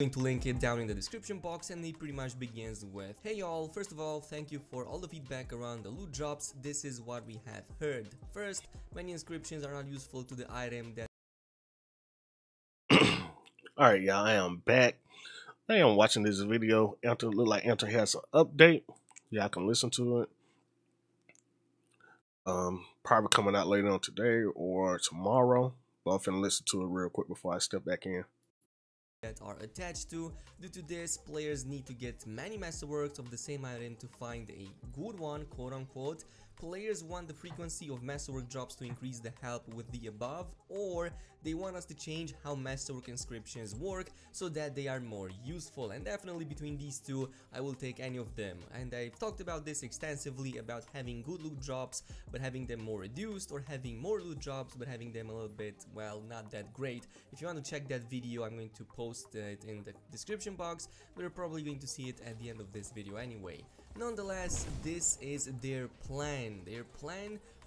Going to link it down in the description box, and it pretty much begins with, hey y'all, first of all, thank you for all the feedback around the loot drops. This is what we have heard. First, many inscriptions are not useful to the item that Alright, y'all, I am back. I am watching this video. Anthem look like Anthem has an update. Y'all can listen to it. Probably coming out later on today or tomorrow. But I'm finna listen to it real quick before I step back in. are attached to. Due to this, players need to get many masterworks of the same item to find a good one, quote unquote. Players want the frequency of masterwork drops to increase the help with the above, or they want us to change how masterwork inscriptions work so that they are more useful, and definitely between these two I will take any of them. And I've talked about this extensively, about having good loot drops but having them more reduced, or having more loot drops but having them a little bit, well, not that great. If you want to check that video, I'm going to post it in the description box, but you're probably going to see it at the end of this video anyway. Nonetheless, this is their plan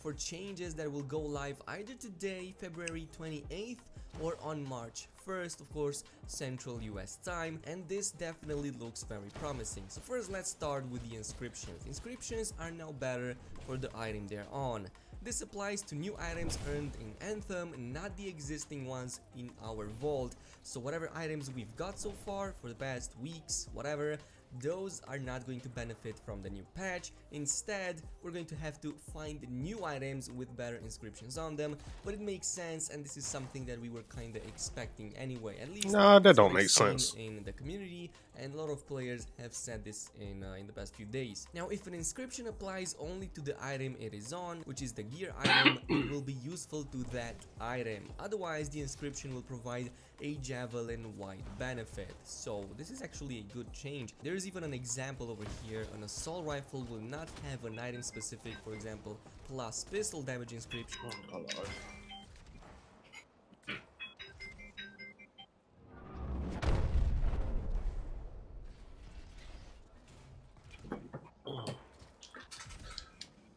for changes that will go live either today, February 28th, or on March 1st, of course, Central US time, and this definitely looks very promising. So first, let's start with the inscriptions. Inscriptions are now better for the item they're on. This applies to new items earned in Anthem, not the existing ones in our vault. So whatever items we've got so far for the past weeks, whatever, those are not going to benefit from the new patch. Instead, we're going to have to find new items with better inscriptions on them, but it makes sense, and this is something that we were kinda expecting anyway. At least Nah, that don't make sense in the community, and a lot of players have said this in the past few days. Now, if an inscription applies only to the item it is on, which is the gear item, it will be useful to that item. Otherwise, the inscription will provide a javelin wide benefit. So this is actually a good change. There is even an example over here. An assault rifle will not have an item specific, for example, plus pistol damage inscription. Oh, Lord.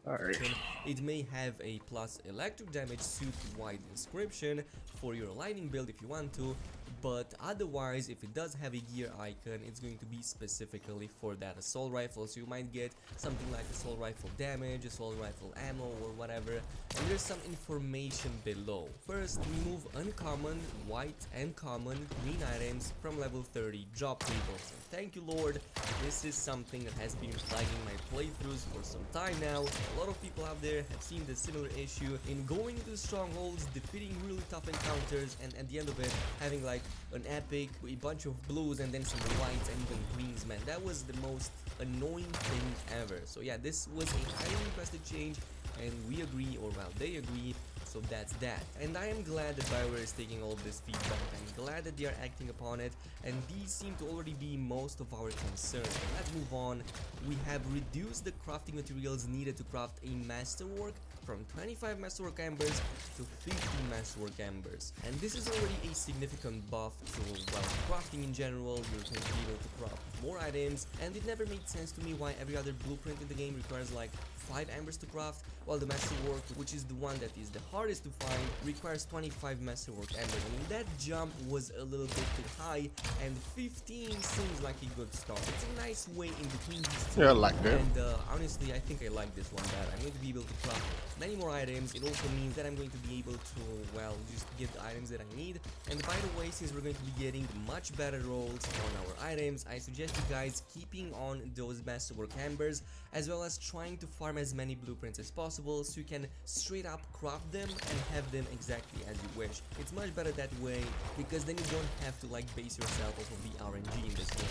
Alright. It may have a plus electric damage suit wide inscription for your lightning build if you want to, but otherwise, if it does have a gear icon, it's going to be specifically for that assault rifle. So you might get something like assault rifle damage, assault rifle ammo, or whatever. And there's some information below. First, remove uncommon, white, and common green items from level 30 drop tables. And thank you, Lord, this is something that has been plaguing my playthroughs for some time now. A lot of people out there have seen the similar issue in going into the strongholds, defeating really tough encounters, and at the end of it having like an epic, a bunch of blues and then some whites and even greens. Man, that was the most annoying thing ever. So yeah, this was a highly requested change, and we agree, or well, they agree. So that's that, and I am glad that BioWare is taking all of this feedback. I'm glad that they are acting upon it, and these seem to already be most of our concerns. But let's move on. We have reduced the crafting materials needed to craft a masterwork from 25 masterwork embers to 50 masterwork embers, and this is already a significant buff to, well, crafting in general. You're going to be able to craft more items, and it never made sense to me why every other blueprint in the game requires like 5 embers to craft, while the masterwork, which is the one that is the hardest to find, requires 25 masterwork embers. I mean, that jump was a little bit too high, and 15 seems like a good start. It's a nice way in between these two. Yeah, I like that. And honestly, I think I like this one better. I'm going to be able to craft many more items. It also means that I'm going to be able to, well, just get the items that I need. And by the way, since we're going to be getting much better rolls on our items, I suggest you guys keeping on those masterwork embers, as well as trying to farm as many blueprints as possible so you can straight up craft them and have them exactly as you wish. It's much better that way, because then you don't have to like base yourself off of the RNG in this game.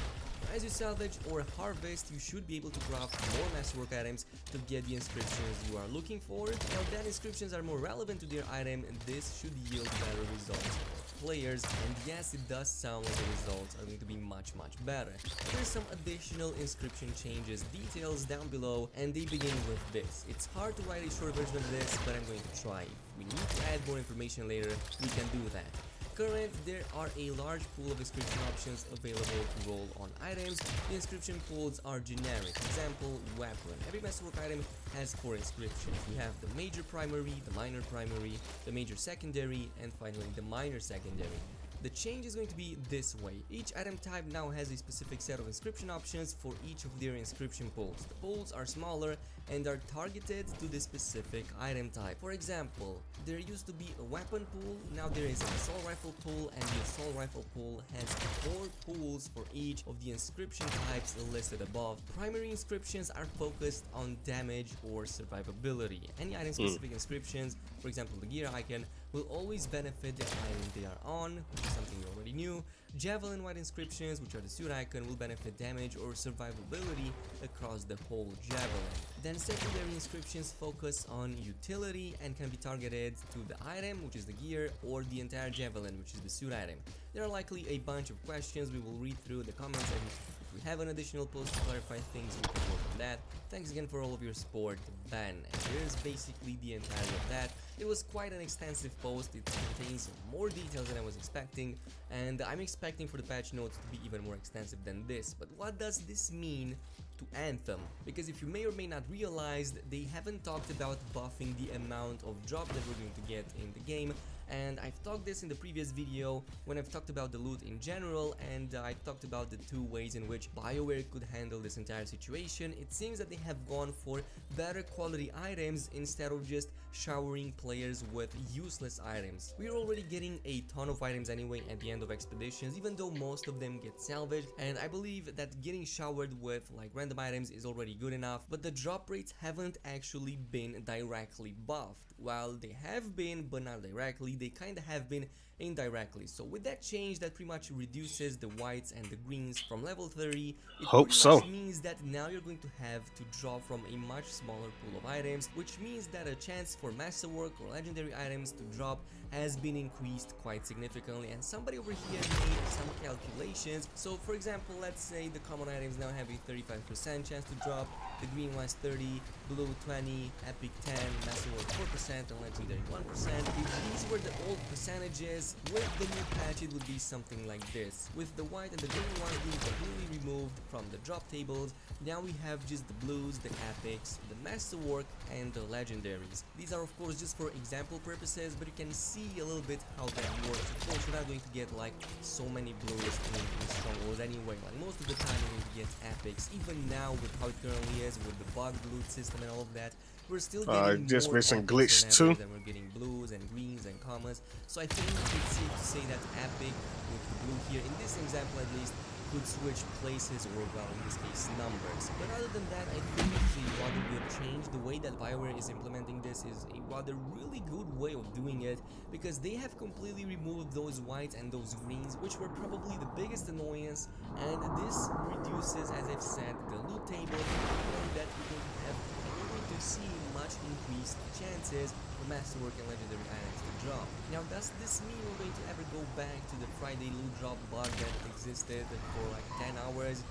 As you salvage or harvest, you should be able to craft more masterwork items to get the inscriptions you are looking for. Now that inscriptions are more relevant to their item, this should yield better results for players, and yes, it does sound like the results are going to be much better. There's some additional inscription changes, details down below, and they begin with this. It's hard to write a short version of this, but I'm going to try. If we need to add more information later, we can do that. Currently, there are a large pool of inscription options available to roll on items. The inscription pools are generic. Example, weapon. Every masterwork item has 4 inscriptions. We have the major primary, the minor primary, the major secondary, and finally the minor secondary. The change is going to be this way. Each item type now has a specific set of inscription options for each of their inscription pools. The pools are smaller and are targeted to the specific item type. For example, there used to be a weapon pool, now there is an assault rifle pool, and the assault rifle pool has 4 pools for each of the inscription types listed above. Primary inscriptions are focused on damage or survivability. Any item specific inscriptions, for example the gear icon, will always benefit the item they are on, which is something you already knew. Javelin wide inscriptions, which are the suit icon, will benefit damage or survivability across the whole javelin. Then secondary inscriptions focus on utility and can be targeted to the item, which is the gear, or the entire javelin, which is the suit item. There are likely a bunch of questions. We will read through the comments, and if we have an additional post to clarify things, we can work on that. Thanks again for all of your support, Ben. And here's basically the entirety of that. It was quite an extensive post. It contains more details than I was expecting, and I'm expecting for the patch notes to be even more extensive than this. But what does this mean to Anthem? Because if you may or may not realize, they haven't talked about buffing the amount of drop that we're going to get in the game. And I've talked this in the previous video when I've talked about the loot in general, and I've talked about the 2 ways in which BioWare could handle this entire situation. It seems that they have gone for better quality items instead of just showering players with useless items. We're already getting a ton of items anyway at the end of expeditions, even though most of them get salvaged, and I believe that getting showered with like random items is already good enough, but the drop rates haven't actually been directly buffed. While they have been, but not directly, they kinda have been indirectly. So with that change, that pretty much reduces the whites and the greens from level 30. It pretty much means that now you're going to have to draw from a much smaller pool of items, which means that a chance for masterwork or legendary items to drop has been increased quite significantly. And somebody over here made some calculations. So for example, let's say the common items now have a 35% chance to drop, the green was 30, blue 20, epic 10, masterwork 4%, and legendary 1%. If these were the old percentages, with the new patch it would be something like this. With the white and the green ones being completely removed from the drop tables, now we have just the blues, the epics, the masterwork, and the legendaries. These are of course just for example purposes, but you can see a little bit how that works. Of course, you're not going to get like so many blues in strongholds anyway. Like most of the time you're going to get epics. Even now with how it currently is, with the bugged loot system and all of that, we're still getting just more missing epics glitch too. than we're getting blues and greens and commas. So I think it's safe to say that epic with the blue here, in this example at least, could switch places, or well, in this case numbers. But other than that, I think it's a rather good change. The way that BioWare is implementing this is a rather really good way of doing it, because they have completely removed those whites and those greens, which were probably the biggest annoyance, and this reduces, as I've said, the loot table, and that we're going to have to see much increased chances for masterwork and legendary items to drop. Now, does this mean we're going to ever go back to the Friday loot drop bug that existed for like 10 hours?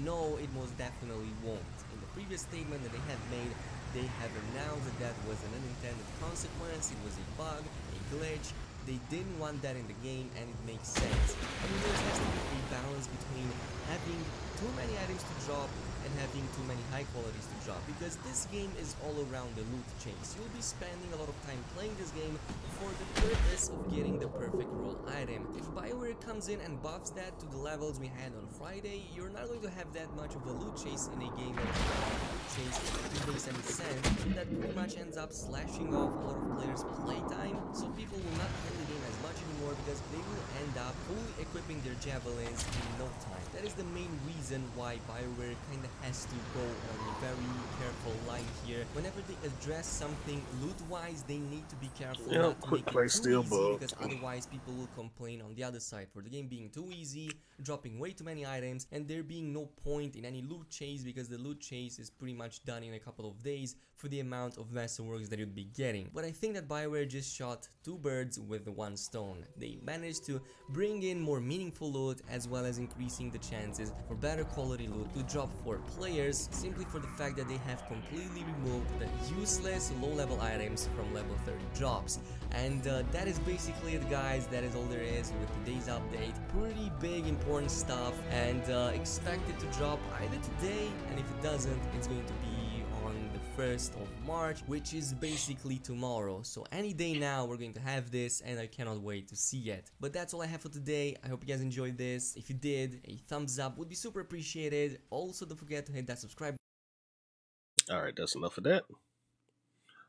No, it most definitely won't. In the previous statement that they have made, they have announced that that was an unintended consequence, it was a bug, a glitch. They didn't want that in the game, and it makes sense. I mean, there has to be a balance between having too many items to drop and having too many high qualities to drop, because this game is all around the loot chase. You'll be spending a lot of time playing this game for the purpose of getting the perfect role item. If BioWare comes in and buffs that to the levels we had on Friday, you're not going to have that much of a loot chase in a game that loot chase doesn't make any sense, and that pretty much ends up slashing off a lot of players' playtime, so people will not play the game as much anymore because they will end up fully equipping their javelins in no time. That is the main reason why BioWare kinda has to go on a very careful line here. Whenever they address something loot-wise, they need to be careful not to make it too easy, because otherwise people will complain on the other side for the game being too easy, dropping way too many items, and there being no point in any loot chase, because the loot chase is pretty much done in a couple of days for the amount of masterworks that you'd be getting. But I think that BioWare just shot 2 birds with 1 stone. They managed to bring in more meaningful loot, as well as increasing the chances for better quality loot to drop for players, simply for the fact that they have completely removed the useless low-level items from level 30 drops. And that is basically it, guys. That is all there is with today's update. Pretty big important stuff, and expect it to drop either today, and if it doesn't, it's going to be on the 31st of March, which is basically tomorrow. So any day now we're going to have this, and I cannot wait to see it. But that's all I have for today. I hope you guys enjoyed this. If you did, a thumbs up would be super appreciated. Also, don't forget to hit that subscribe. Alright, that's enough of that.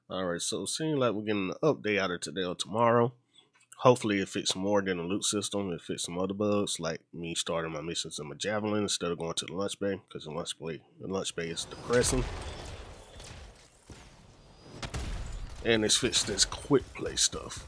Alright, so it seems like we're getting an update out of today or tomorrow. Hopefully it fits more than the loot system. It fits some other bugs, like me starting my missions in my javelin instead of going to the lunch bay, because the lunch bay is depressing. And it fits this quick play stuff.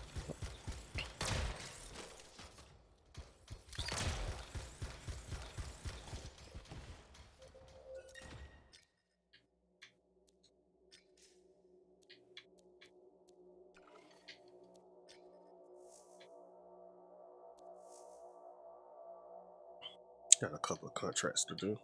Got a couple of contracts to do.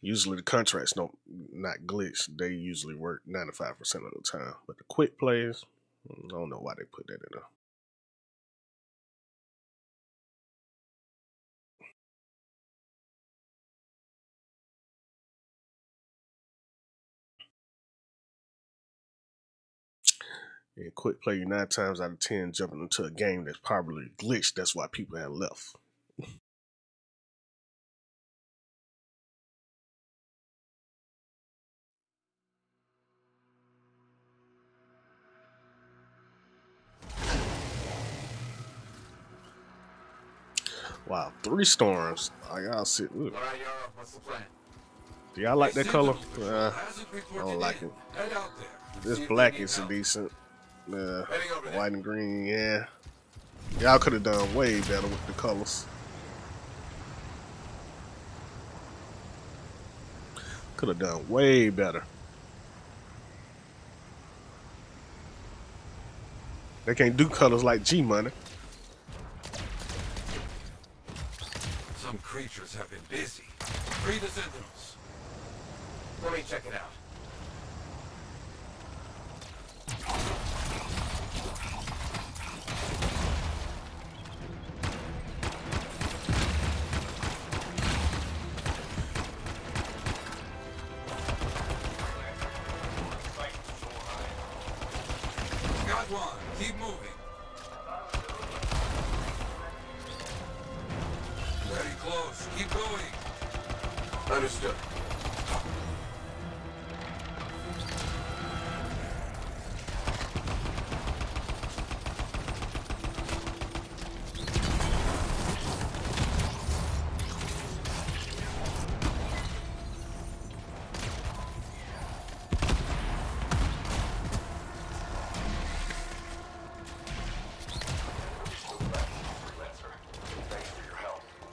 Usually the contracts don't not glitch. They usually work 95% of the time. But the quick plays, I don't know why they put that in there. In quick play, you 9 times out of 10 jumping into a game that's probably glitched. That's why people have left. Wow, 3 storms. I gotta sit. All right, y'all. What's the plan? Do y'all like that color? I don't like it. This black is decent. White and green, yeah. Y'all could have done way better with the colors. Could have done way better. They can't do colors like G Money. Some creatures have been busy. Free the sentinels. Let me check it out. Got one. Keep moving. Very close. Keep going. Understood.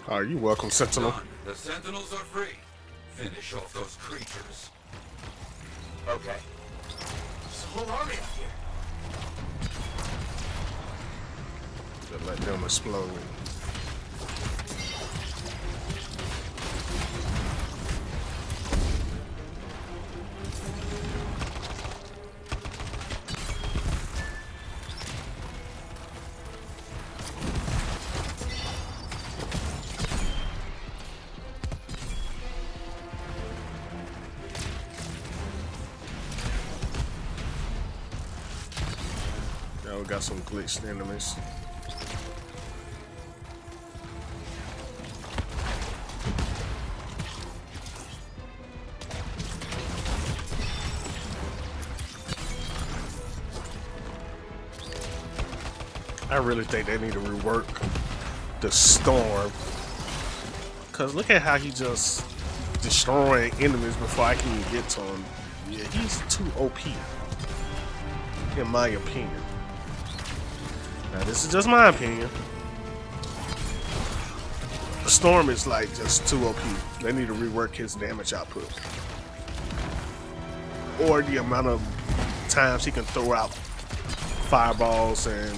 Are you welcome, Sentinel? The sentinels are free. Finish off those creatures. Okay. There's a whole army out here. Just let them explode. We got some glitched enemies. I really think they need to rework the storm. Cause look at how he just destroying enemies before I can even get to him. Yeah, he's too OP. In my opinion. Now this is just my opinion. The storm is like just too OP. They need to rework his damage output. Or the amount of times he can throw out fireballs and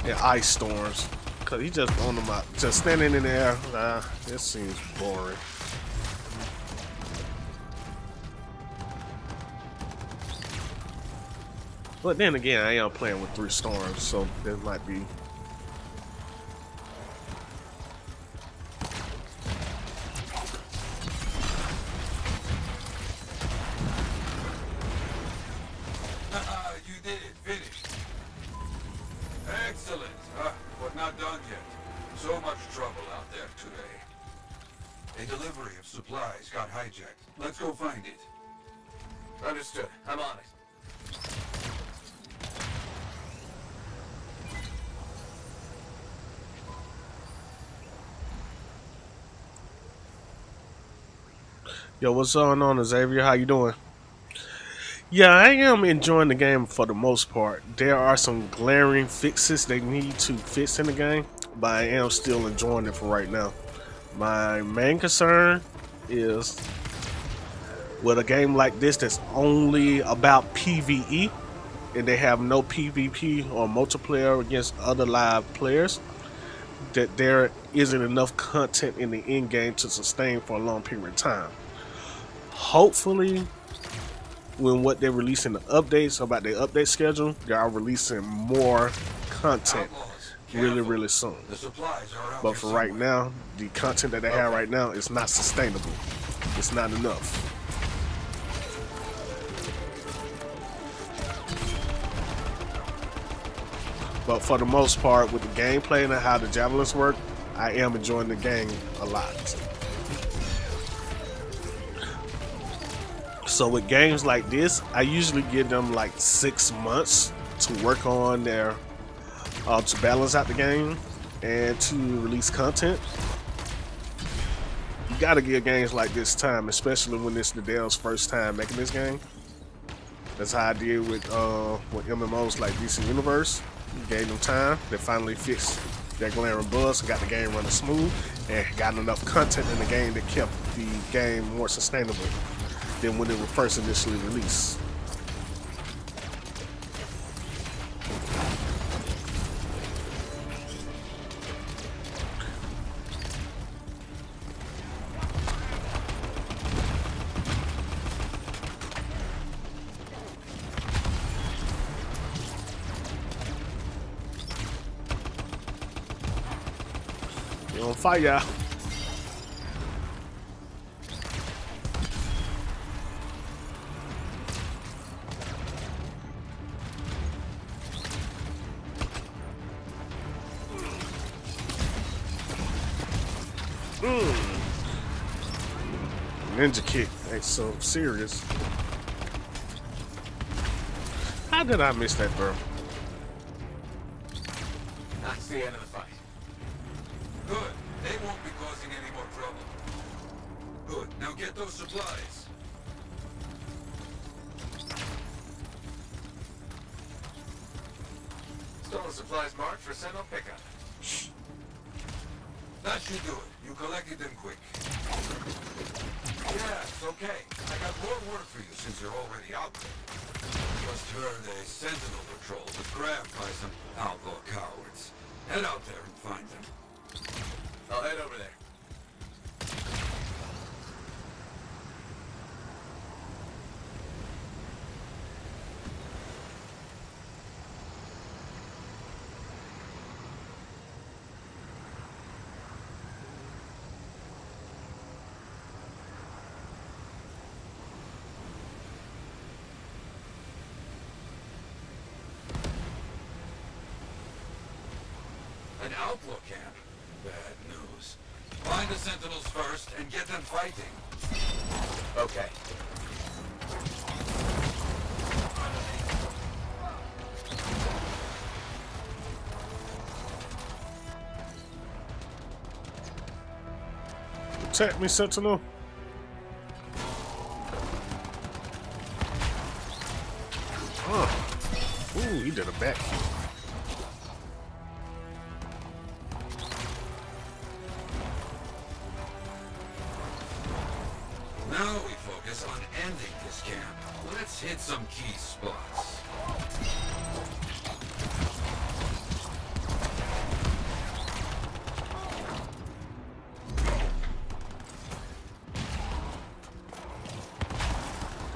and ice storms. Cause he just on them out, just standing in the air. This seems boring. But then again, I am playing with 3 storms, so there might be. You did it. Finished. Excellent. But not done yet. So much trouble out there today. A delivery of supplies got hijacked. Let's go find it. Understood. I'm on it. Yo, what's going on, Xavier? How you doing? Yeah, I am enjoying the game for the most part. There are some glaring fixes they need to fix in the game, but I am still enjoying it for right now. My main concern is with a game like this that's only about PvE and they have no PvP or multiplayer against other live players, that there isn't enough content in the end game to sustain for a long period of time. Hopefully, when what they're releasing the updates about their update schedule, they are releasing more content really soon. But for right now, the content that they have right now is not sustainable. It's not enough. But for the most part, with the gameplay and how the javelins work, I am enjoying the game a lot. So with games like this, I usually give them like 6 months to work on their, to balance out the game and to release content. You gotta give games like this time, especially when it's Nadel's first time making this game. That's how I did with MMOs like DC Universe. Gave them time. They finally fixed that glaring buzz, got the game running smooth, and got enough content in the game that kept the game more sustainable than when it was first initially released. You're on fire. Ninja kick ain't so serious. How did I miss that, bro? That's the end of the fight. Good. They won't be causing any more trouble. Good. Now get those supplies. Stolen supplies marked for send-on pickup. That should do it. You collected them quick. Yes, okay. I got more work for you since you're already out there. Just heard a sentinel patrol was grabbed by some outlaw cowards. Head out there and find them. I'll head over there. An outlaw camp? Bad news. Find the sentinels first and get them fighting. Okay. Attack me, sentinel. Oh. Ooh, he did a back kick. Now we focus on ending this camp. Let's hit some key spots.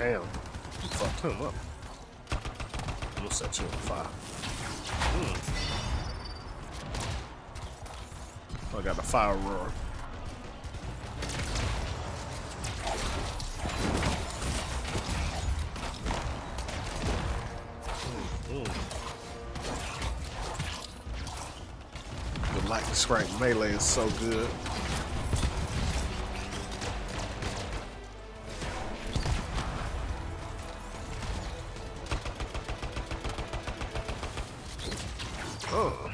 Damn. You fucked him up. I'm gonna set you on fire. I got the fire roar. The lightning strike melee is so good. Oh.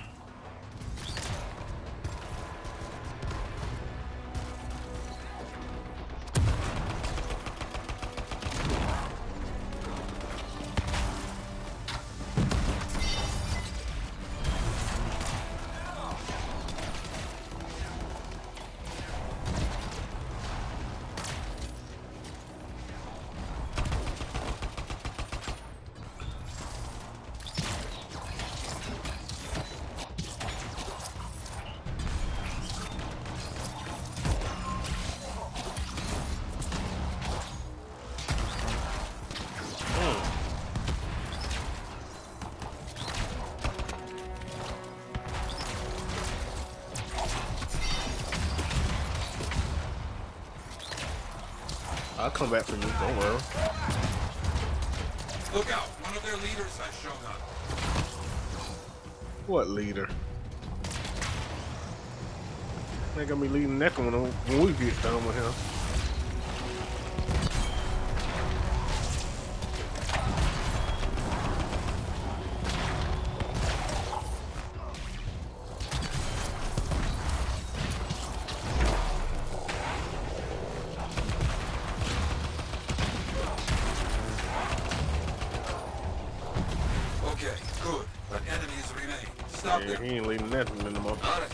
I'll come back for you, don't worry. Look out! One of their leaders has shown up. What leader? They gonna be leading that one when we get done with him. Okay, good. But enemies remain. Stop Yeah, them. he ain't leading nothing anymore. Got it.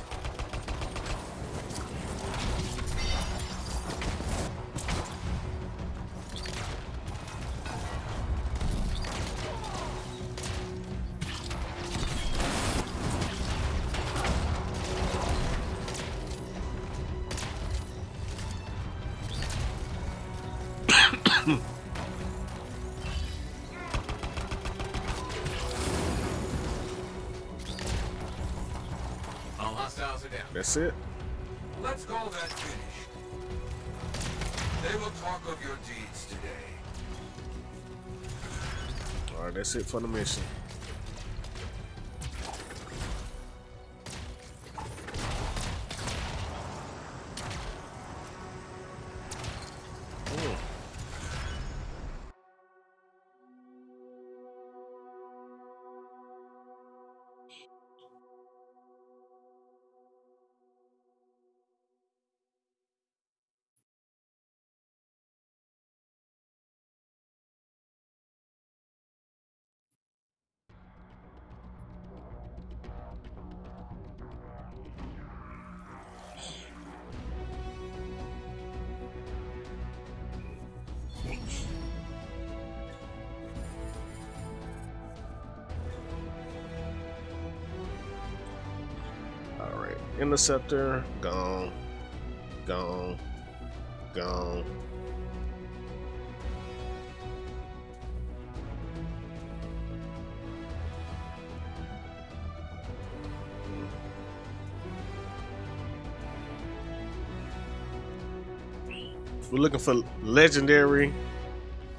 All hostiles are down. That's it. Let's call that finished. They will talk of your deeds today. Alright, that's it for the mission. Alright, interceptor, gone, gone, gone. We're looking for legendary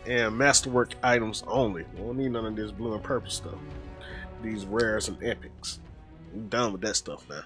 and masterwork items only. We don't need none of this blue and purple stuff. These rares and epics. I'm done with that stuff now.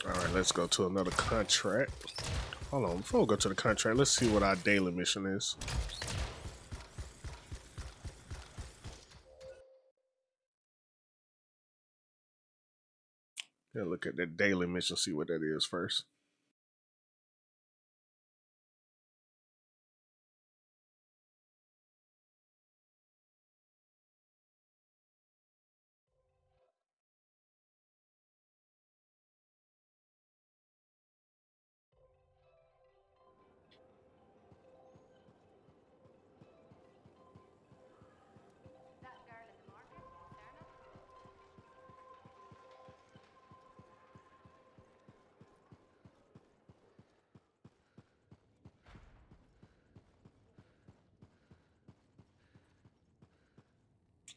Alright, let's go to another contract. Hold on, before we go to the contract, let's see what our daily mission is. Yeah, look at that daily mission, see what that is first.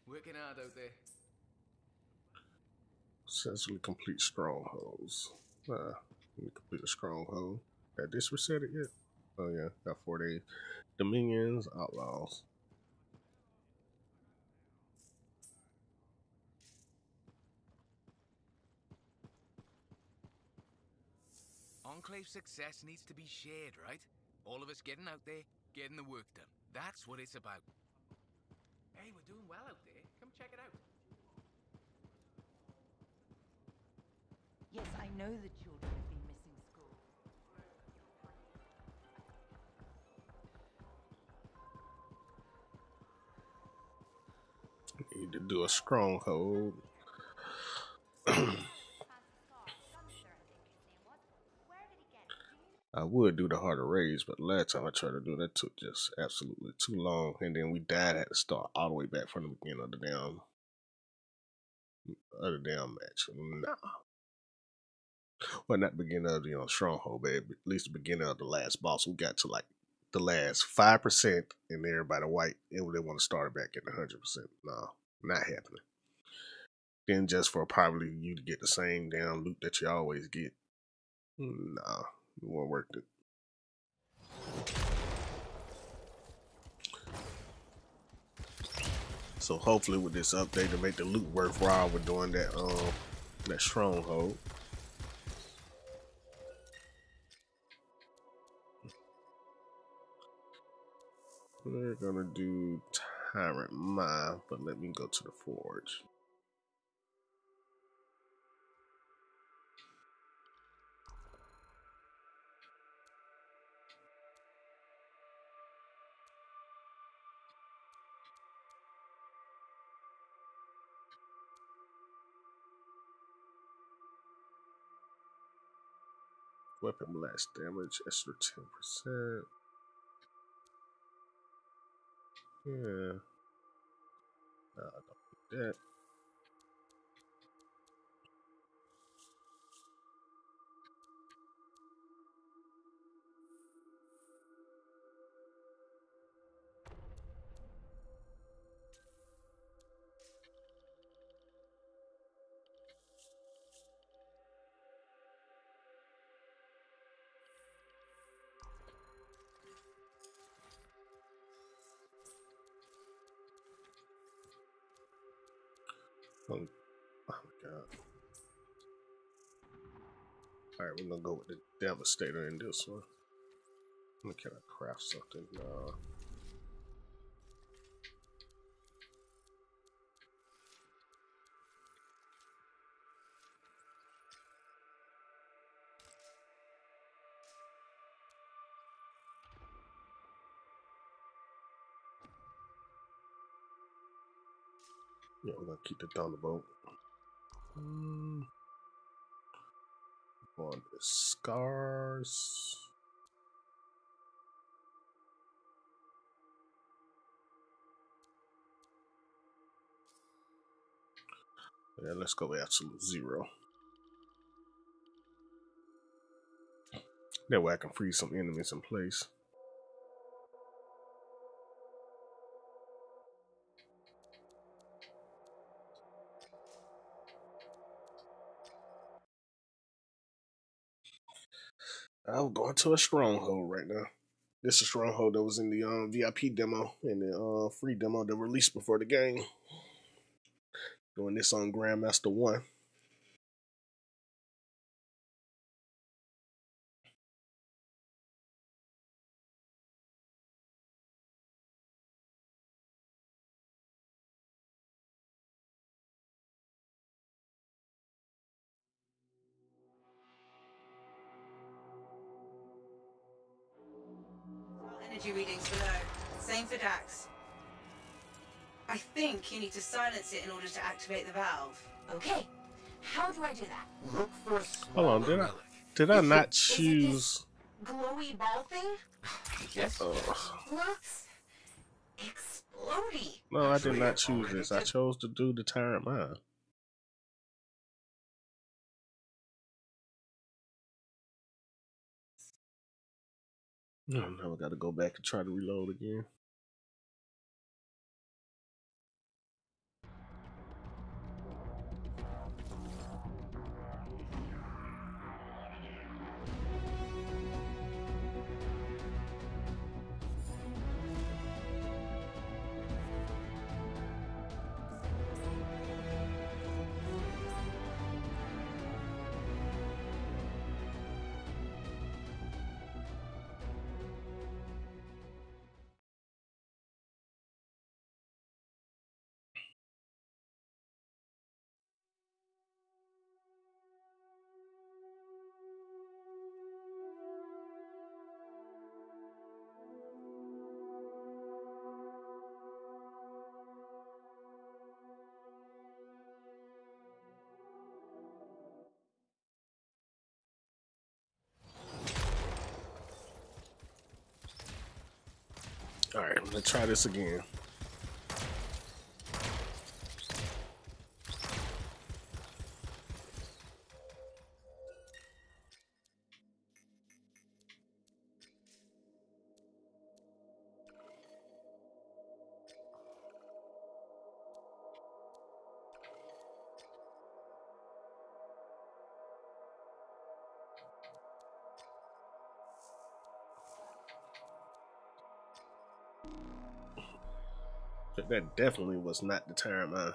Working hard out there. Successfully complete strongholds. Complete a stronghold. Got this reset it yet? Oh yeah, got 4 days. Dominions, outlaws. Enclave success needs to be shared, right? All of us getting out there, getting the work done. That's what it's about. Hey, we're doing well out there. Come check it out. Yes, I know the children have been missing school. Need to do a stronghold. I would do the harder raids, but the last time I tried to do that took just absolutely too long, and then we died at the start all the way back from the beginning of the damn match. Nah. Well, not the beginning of the stronghold, but at least the beginning of the last boss. We got to like the last 5%, and everybody white, and they want to start it back at 100%. No, not happening. Then just for probably you to get the same damn loot that you always get. Nah, it won't work it. So hopefully with this update to make the loot worthwhile, we're doing that stronghold. We're gonna do Tyrant Mine, but let me go to the forge. Weapon blast damage, extra 10%. Yeah. I don't need that. Oh my god. Alright, we're gonna go with the Devastator in this one. Can I craft something? Yeah, we're gonna keep the Thunderbolt. On the scars. Yeah, let's go absolute 0. That way I can freeze some enemies in place. I'm going to a stronghold right now. This is a stronghold that was in the VIP demo and the free demo that released before the game. Doing this on Grandmaster 1. Energy readings below. Same for Dax. I think you need to silence it in order to activate the valve. Okay. How do I do that? Look for a Hold on, smaller relic. did I not Is it choose? this glowy ball thing? Yes. Looks explodey. No, I did not choose this. I chose to do the Tyrant Mine. Now I got to go back and try to reload again. Let's try this again. That definitely was not the time, huh?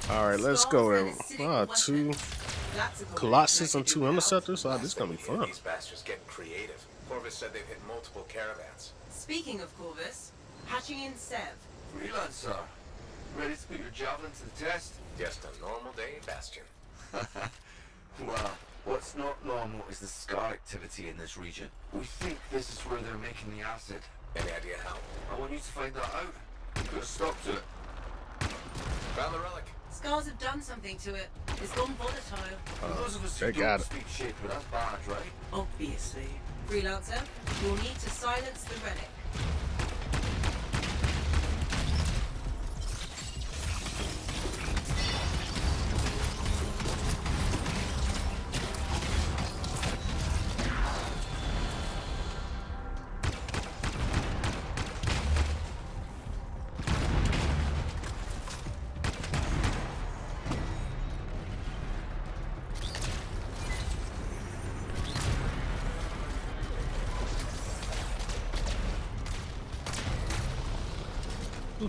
All right, let's go there. Two Colossus and two Interceptors. Oh, this is gonna be fun. These bastards getting creative. Corvus said they've hit multiple caravans. Speaking of Corvus, hatching in Sev. Freelancer, ready to put your javelin to the test? Just a normal day, Bastion. Well, what's not normal is the scar activity in this region. We think this is where they're making the acid. Any idea how? I want you to find that out. Put a stop to it. Found the relic. Scars have done something to it. It's gone volatile. For those of us they who got don't it. speak Shaper, that's bad, right? Obviously. Freelancer, you'll need to silence the relic.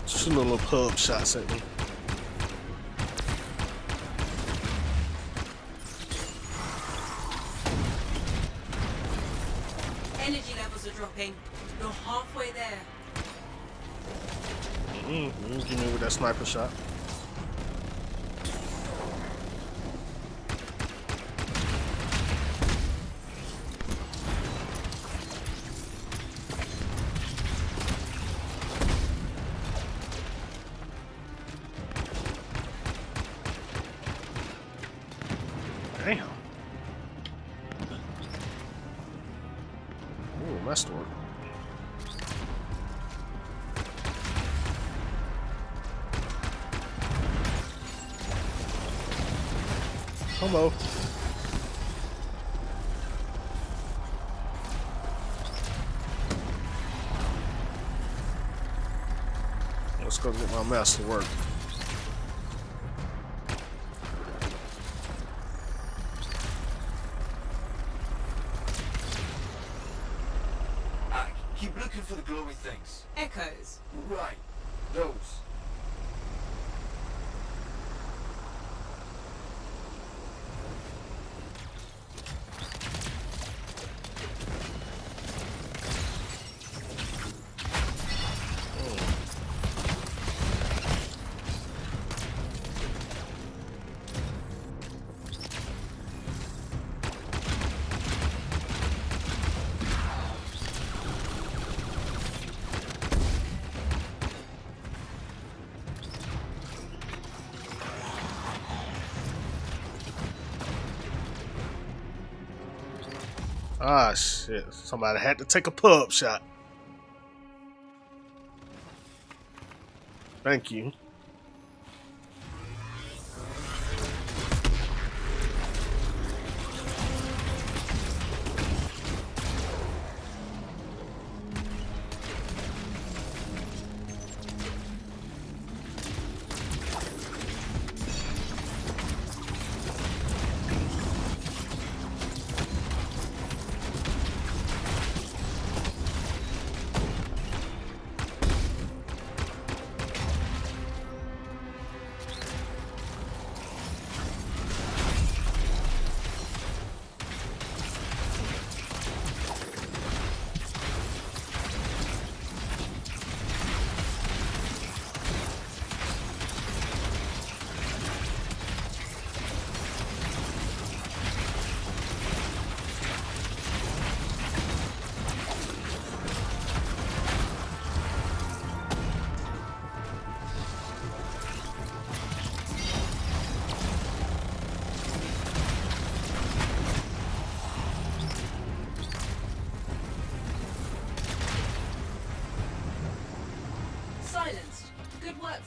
Two little pub shots at me. Energy levels are dropping. You're halfway there. Give me with that sniper shot. Damn. Ooh, messed work. Hello. Let's go get my master work. Keep looking for the glowy things. Echoes. Right. Those. Ah, shit. Somebody had to take a pub shot. Thank you.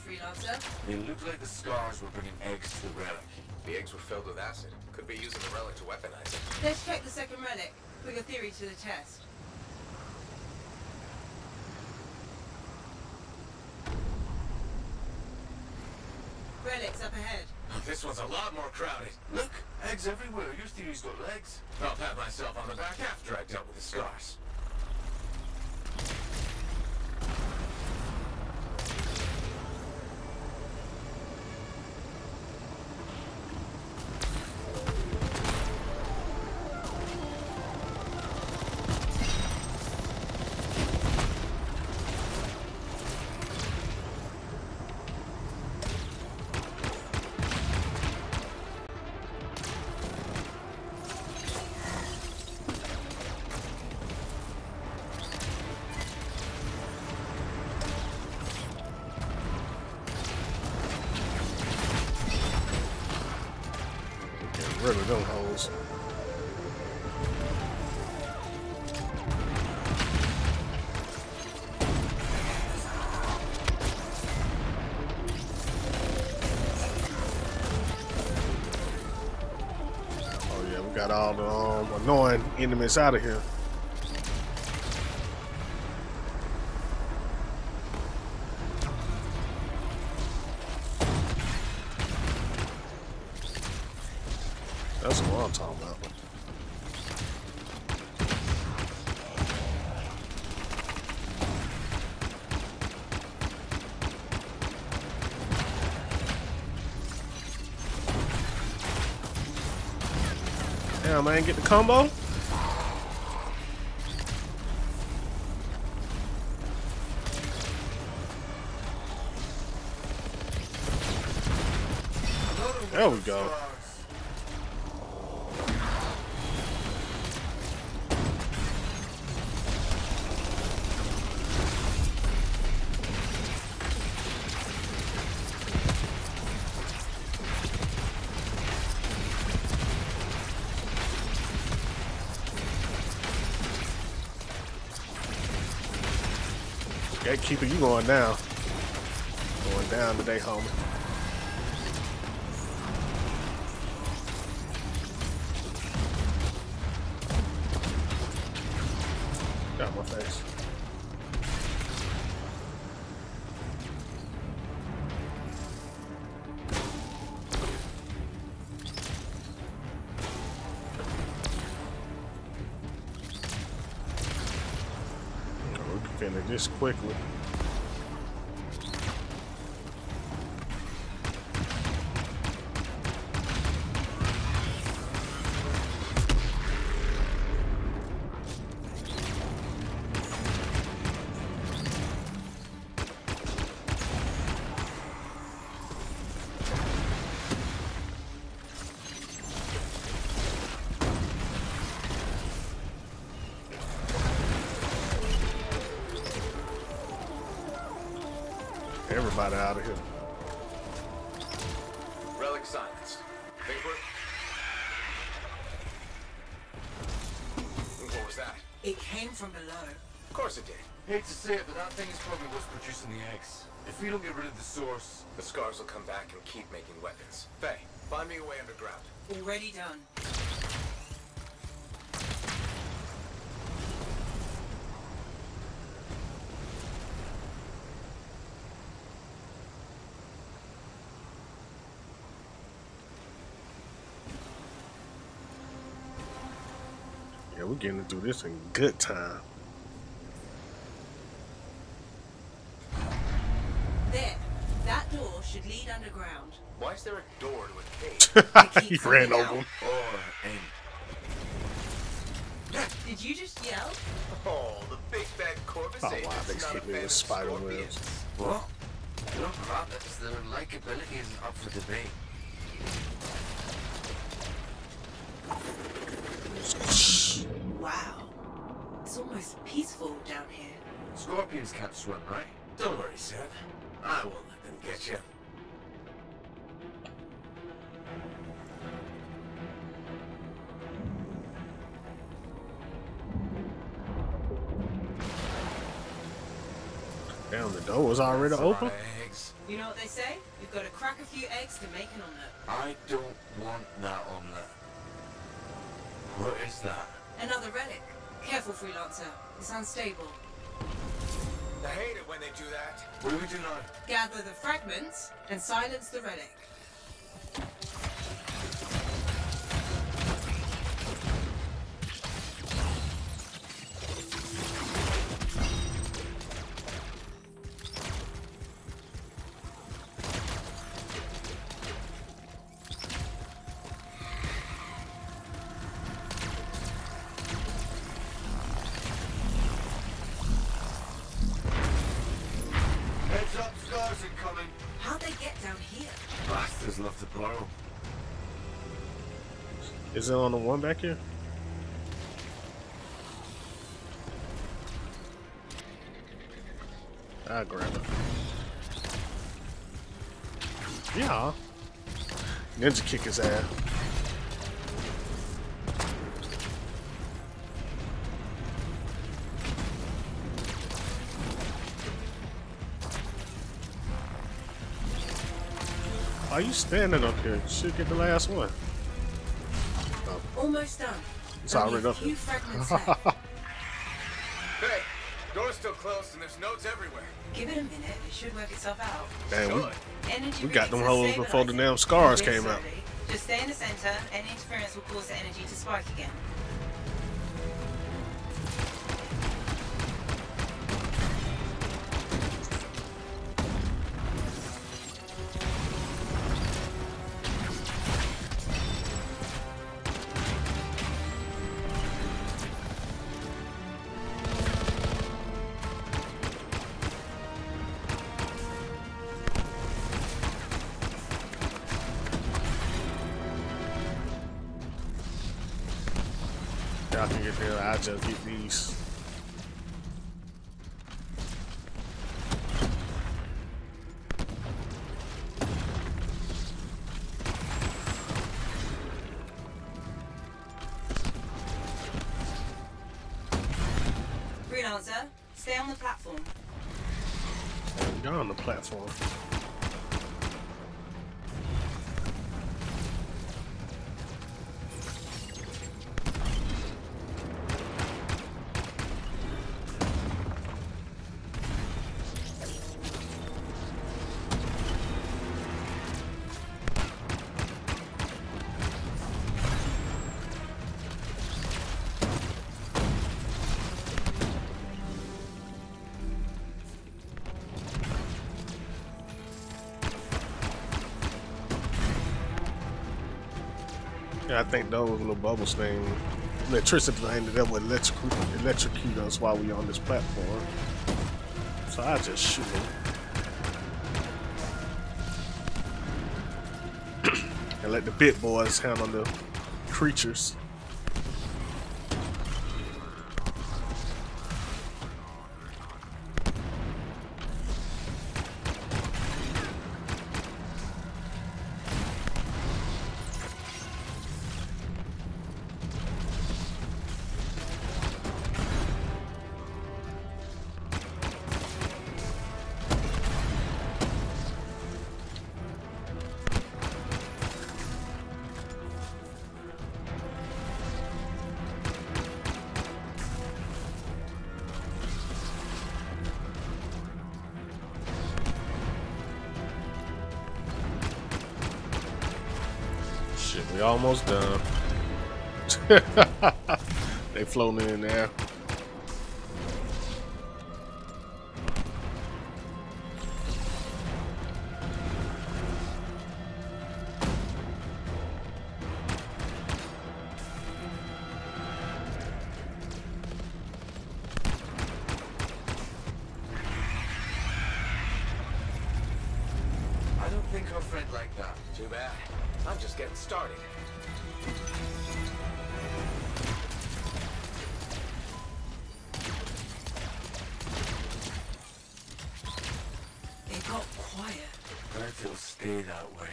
freelancer. It looked like the scars were bringing eggs to the relic. The eggs were filled with acid. Could be using the relic to weaponize it. Let's check the second relic. Put your theory to the test. Relic's up ahead. Oh, this one's a lot more crowded. Look, eggs everywhere. Your theory's got legs. I'll pat myself on the back after I've dealt with the scars. Rid of them hoes. Oh yeah, we got all the annoying enemies out of here. That's what I'm talking about. Damn, man, get the combo. There we go. Gatekeeper, you going down. Going down today, homie. Got my face. We can finish this quickly. Everybody out of here. Relic silence. Paper. What was that? It came from below. Of course it did. Hate to say it, but that thing is probably what's producing the eggs. If we don't get rid of the source, The scars will come back and keep making weapons. Faye, find me a way underground. Already done. Yeah, we're getting through this in good time. There. That door should lead underground. Why is there a door to a cave? He ran over him. or aim. Did you just yell? Oh, the big bad Corvus Oh, agent's wow, they not hit a me fan with of spider scorpions. webs. What? Look, Roberts, their likability isn't up for debate. Wow. It's almost peaceful down here. Scorpions can't swim, right? Don't worry, Seth. I won't let them get you. Damn, the door was already That's a lot open. of eggs. You know what they say? You've got to crack a few eggs to make an omelette. I don't want that omelette. What is that? Another relic. Careful, Freelancer. It's unstable. I hate it when they do that. What do we do now? Gather the fragments and silence the relic. Heads up, scars incoming. How'd they get down here? Bastards love to borrow. Is it on the one back here? I'll grab it. Yeah. Ninja kick his ass. Are you standing up here? You should get the last one. Oh, Almost done. it's Only already a up few here. fragments left. Hey, door's still closed and there's nodes everywhere. Give it a minute. It should work itself out. Damn, Good. Energy we got them release hoes is before the stabilizing. damn scars A bit came out. slowly. Just stay in the center. Any interference will cause the energy to spike again. Y'all can get there. I'll just get these. Freelancer, stay on the platform. You're on the platform. Yeah, I think those little bubbles thing, electricity thing, that would electrocute us while we on this platform. So I just shoot them. And let the bit boys handle the creatures. Shit, we almost done. They floating in there. I don't think her friend like that. Too bad. I'm just getting started. It got quiet. Bet it'll stay that way.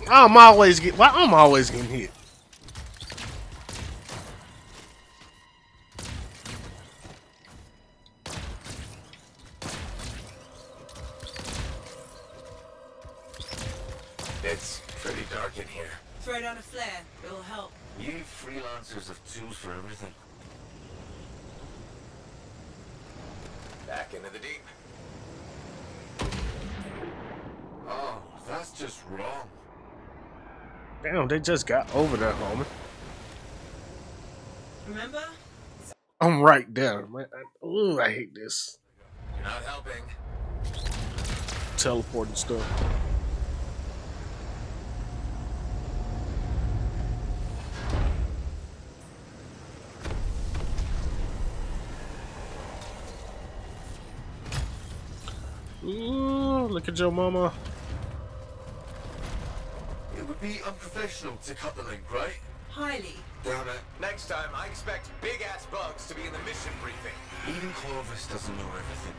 I'm always getting hit. It's pretty dark in here. Throw down a flare. It'll help. You freelancers have tools for everything. Back into the deep. Oh, that's just wrong. Damn, they just got over that, homie. Remember? I'm right there, man. Ooh, I hate this You're not helping. teleporting stuff. Ooh, look at your mama. It would be unprofessional to cut the link, right? Highly. Damn it. Next time, I expect big-ass bugs to be in the mission briefing. Even Clovis doesn't know everything.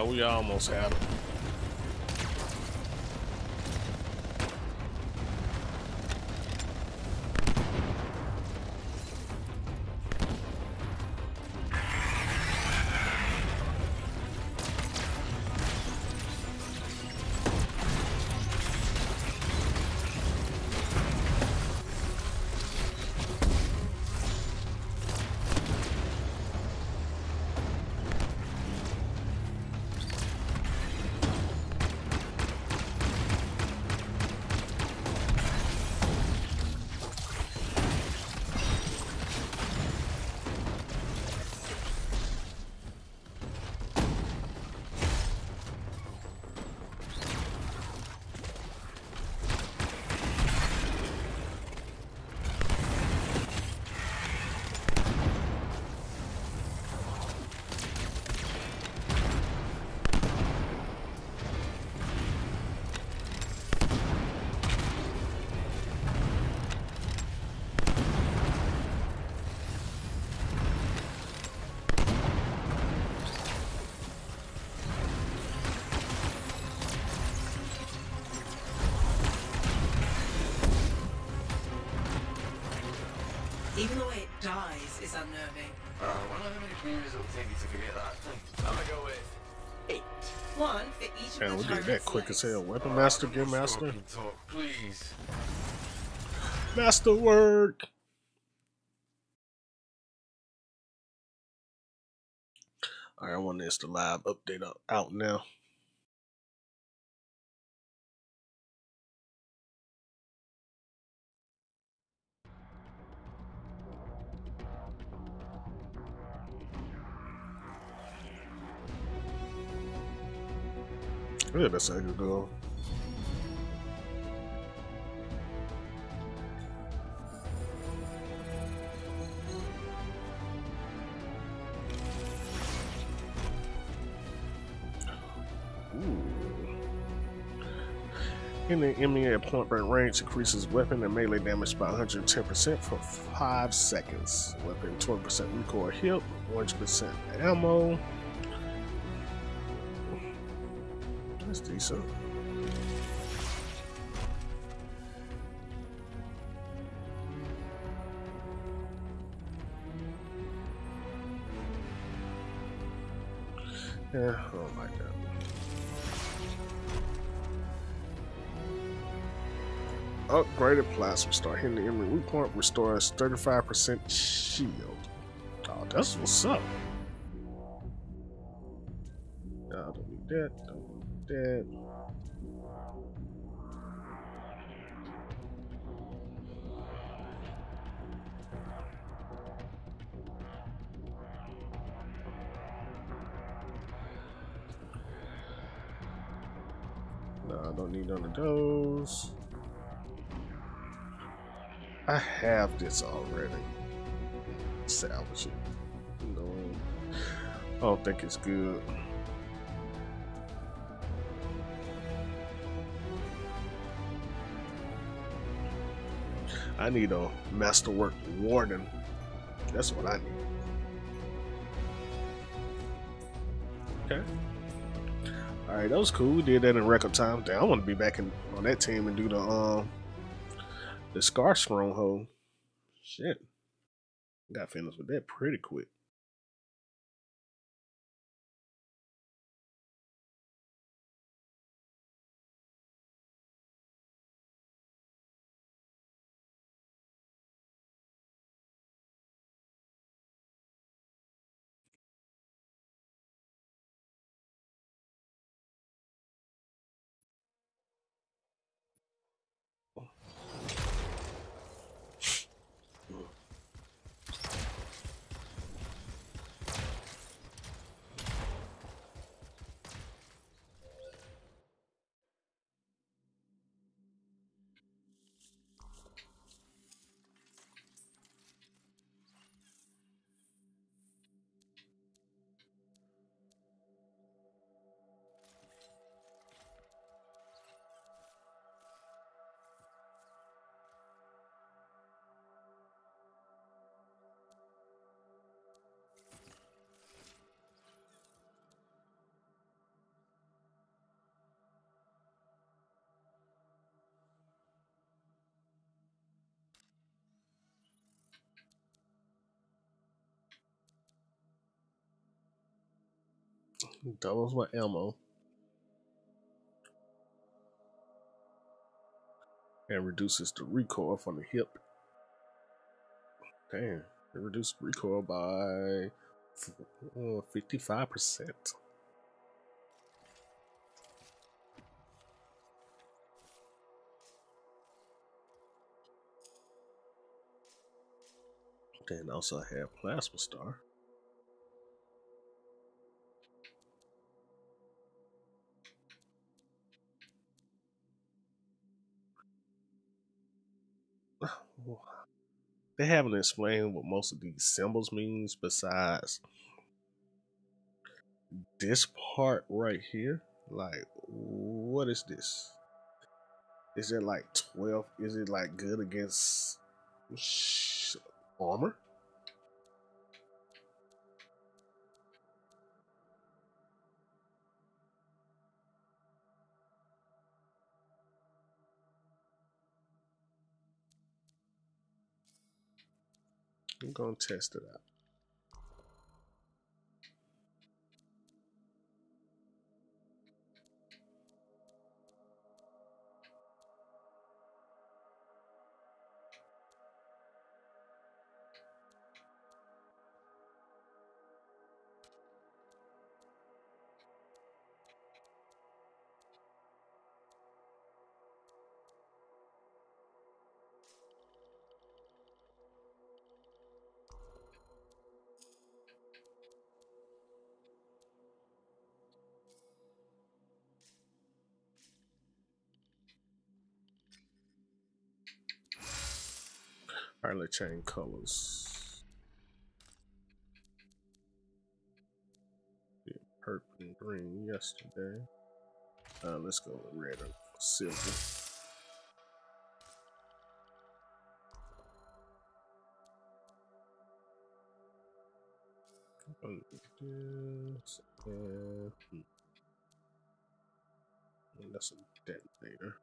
We almost had him. Even the way it dies is unnerving. Wonder how many viewers it'll take you to forget that thing. I'm gonna go with 8. One for each Man, of we the did that turret's quick as legs. hell. Weapon master, gear master, Smoking talk, please. masterwork. All right, I want this to live update out now. Yeah, that's how you go. In the enemy at point blank range increases weapon and melee damage by 110% for 5 seconds. Weapon 20% recoil hit, 100% ammo. That's decent. Yeah, I don't like that. Upgraded plasma star. Hitting the enemy weak point restores 35% shield. Oh, that's what's up. No, don't need that. Don't need that. No, I don't need none of those. I have this already. Salvage it. No, I don't think it's good. I need a masterwork warden. That's what I need. Okay. Alright, that was cool. We did that in record time. Damn, I want to be back on that team and do the Scar Stronghold. Shit. Got finished with that pretty quick. Doubles my ammo. And reduces the recoil from the hip. Damn, it reduced recoil by 55%. Then also I have Plasma Star. They haven't explained what most of these symbols means besides this part right here. Like, what is this? Is it like 12? Is it like good against armor? I'm gonna test it out. Alright, let's change colors. Yeah, purple and green yesterday. Let's go with red and silver. This and that's a detonator.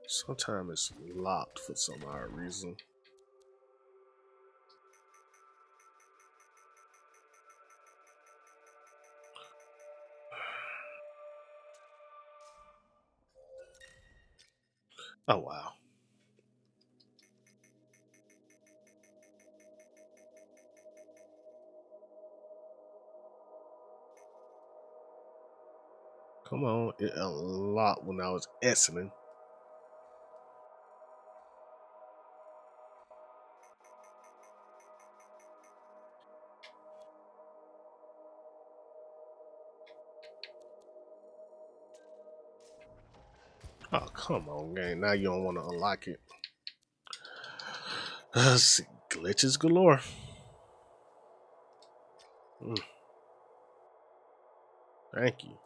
Sometimes it's locked for some odd reason. Oh wow. Come on, it unlocked when I was exiting. Oh, come on, gang. Now you don't want to unlock it. Let's see. Glitches galore. Thank you.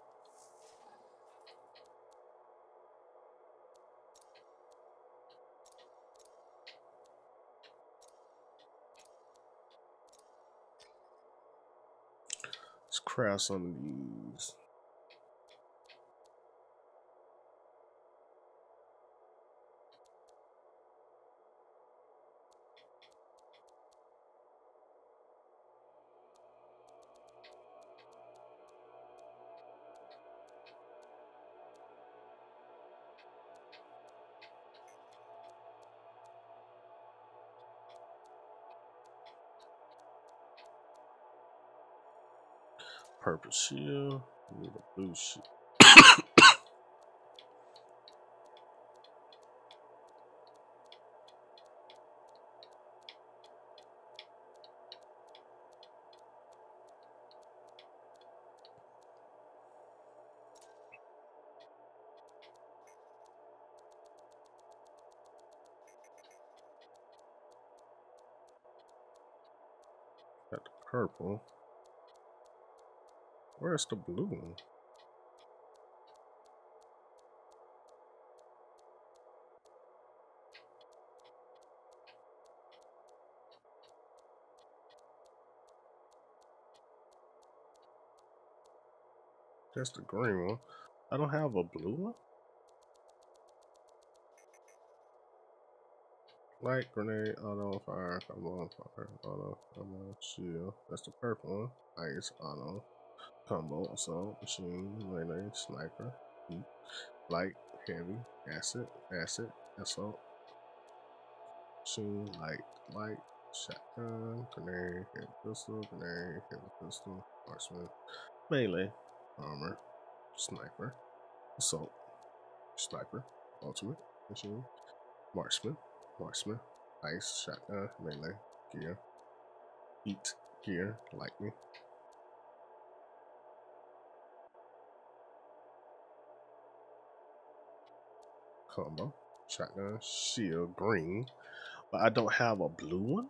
Let's craft some of these. Purple shield. Need a blue shield. Got the purple. Where's the blue one? That's the green one. I don't have a blue one. Light grenade, auto fire, combo fire, auto combo shield. That's the purple one. Ice, auto combo, assault, machine, melee, sniper, heat, light, heavy, acid, assault, machine, light, shotgun, grenade, heavy pistol, marksman, melee, armor, sniper, assault, sniper, ultimate, machine, marksman, ice, shotgun, melee, gear, heat, gear, lightning, combo, shotgun, shield, green, but I don't have a blue one.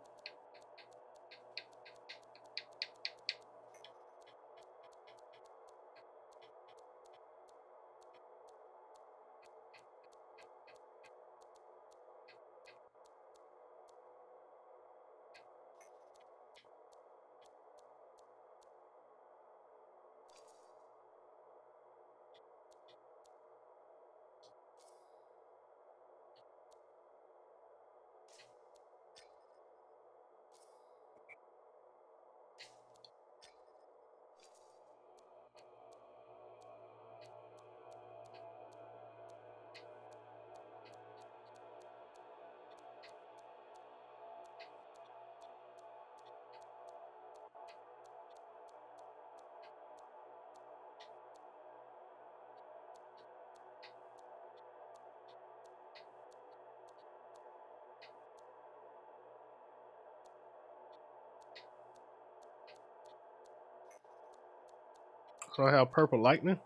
So I have purple lightning.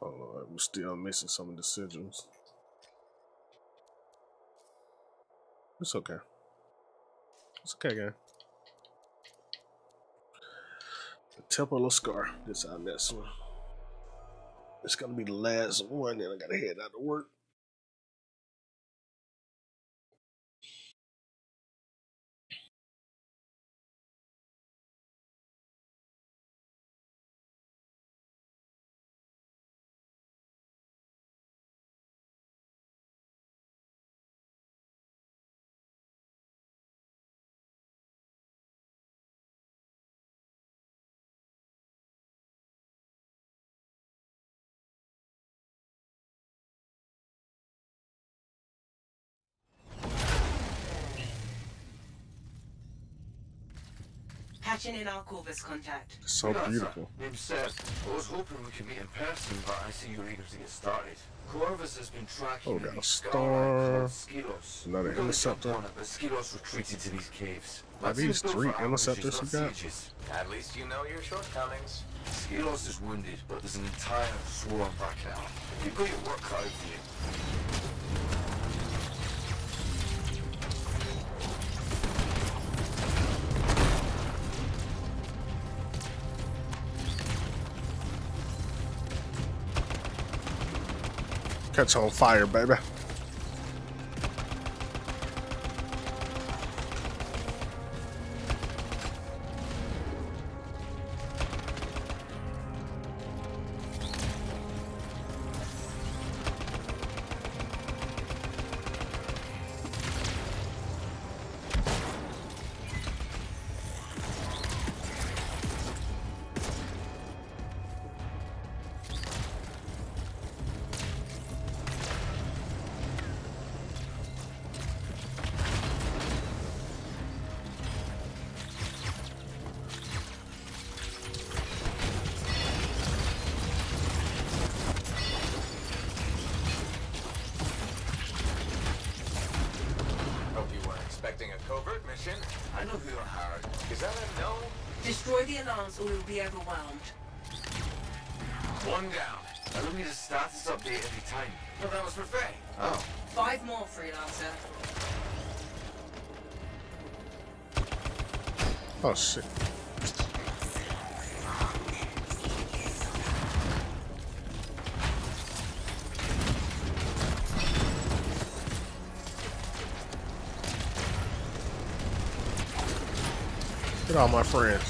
Oh Lord, we're still missing some of the sigils. It's okay. It's okay, gang. The Temple of Scar. This is our next one. It's gonna be the last one, then I gotta head out to work. Patching in our Corvus contact. It's so beautiful. Name's Seth. I was hoping we could meet in person, but I see you're eager to get started. Corvus has been tracking Oh, got a these star. Skilos. Another interceptor. But Skilos retreated to these caves. Are these 3 interceptors you got? At least you know your shortcomings. Skilos is wounded, but there's an entire swarm back now. You've got your work cut out for you. Catch on fire, baby. I know who you're hired. Is that a no? Destroy the alarms or we'll be overwhelmed. One down. I don't need a status update every time. Well, that was for Faye. Oh. 5 more, freelancer. Oh shit. Get all my friends.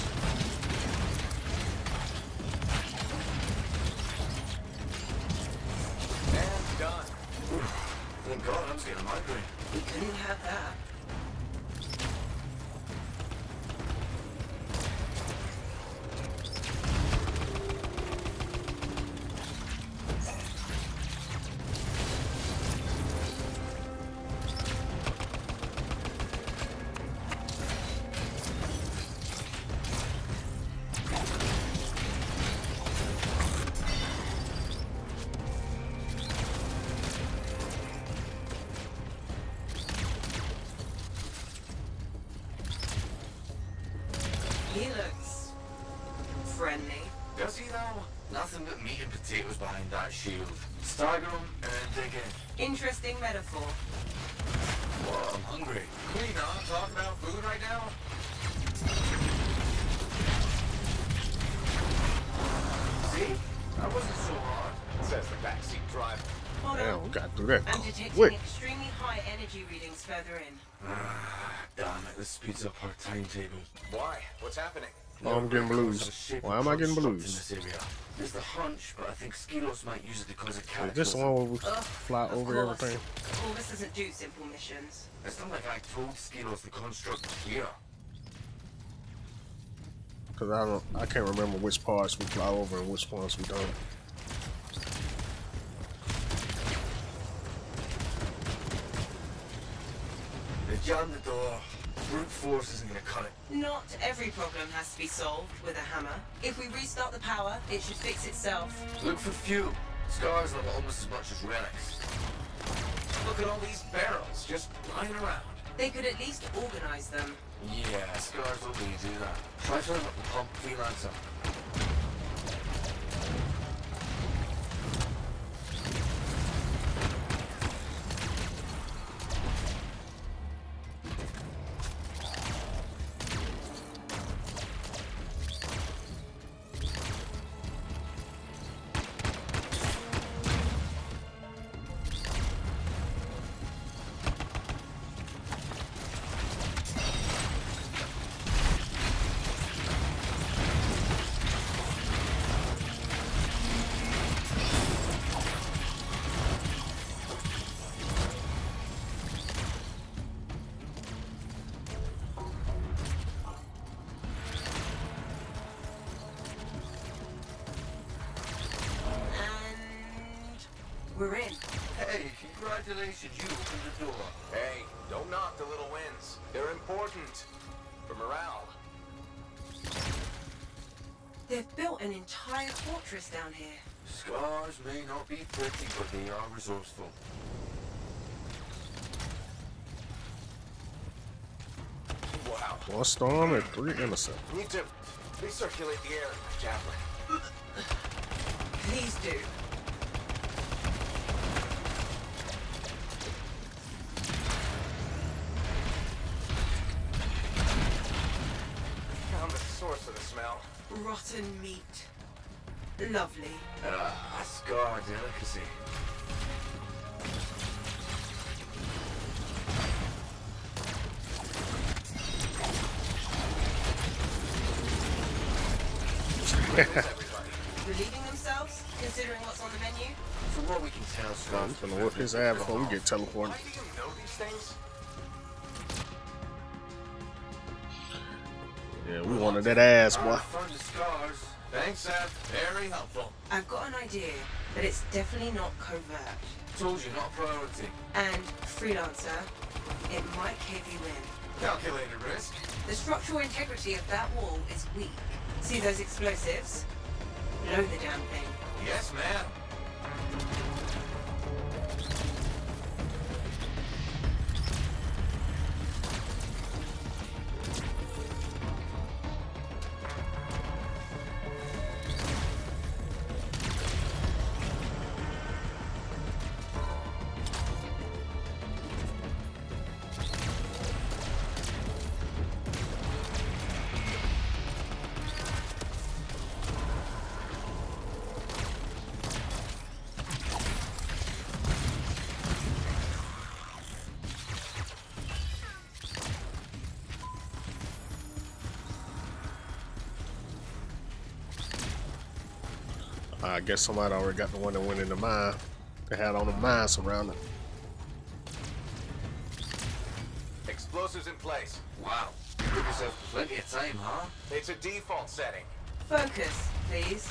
And done. Thank God I was getting a migraine. We couldn't have that. He looks friendly. Does he though? Nothing but meat and potatoes behind that shield. Stagger him and dig in. Interesting metaphor. Well, I'm hungry. Can we not talk about food right now? See? That wasn't so hard. Says the backseat driver. Hold Damn, on. we gotta do that I'm detecting quick. extremely high energy readings further in. Damn it, this speeds up our timetable. Why? What's happening? Oh, I'm getting blues. Why am I getting blues? In this area. There's the hunch, but I think Skilos might use it because of Is this the one where we fly Of over course. everything? Corvus doesn't do simple missions. It's not like I told Skilos the construct was here. Cause I can't remember which parts we fly over and which ones we don't. They jammed the door. Brute force isn't gonna cut it. Not every problem has to be solved with a hammer. If we restart the power, it should fix itself. Look for fuel. Scars are almost as much as relics. Look at all these barrels just lying around. They could at least organize them. Yeah, Scars will really do that. Try filling up the pump, freelancer. We're in. Hey, congratulations, you opened the door. Hey, don't knock the little wins. They're important for morale. They've built an entire fortress down here. Scars may not be pretty, but they are resourceful. Wow. 1 storm and 3 innocent. Need to recirculate the air, Javelin. Please do. Found the source of the smell. Rotten meat. Lovely. A scar delicacy. Where is everybody? Relieving themselves, considering what's on the menu? From what we can tell, I'm Scar's gonna whip his ass before we get teleported. Why do you know these things? Yeah, we wanted that ass, boy. Fun to Scars. Thanks, Seth. Very helpful. I've got an idea, but it's definitely not covert. Told you, not priority. And freelancer, it might cave you in. Calculated risk. The structural integrity of that wall is weak. See those explosives? Load the damn thing. Yes, ma'am. I guess somebody already got the one that went in the mine. They had on the mine surrounded. Explosives in place. Wow. Give yourself plenty of time, huh? It's a default setting. Focus, please.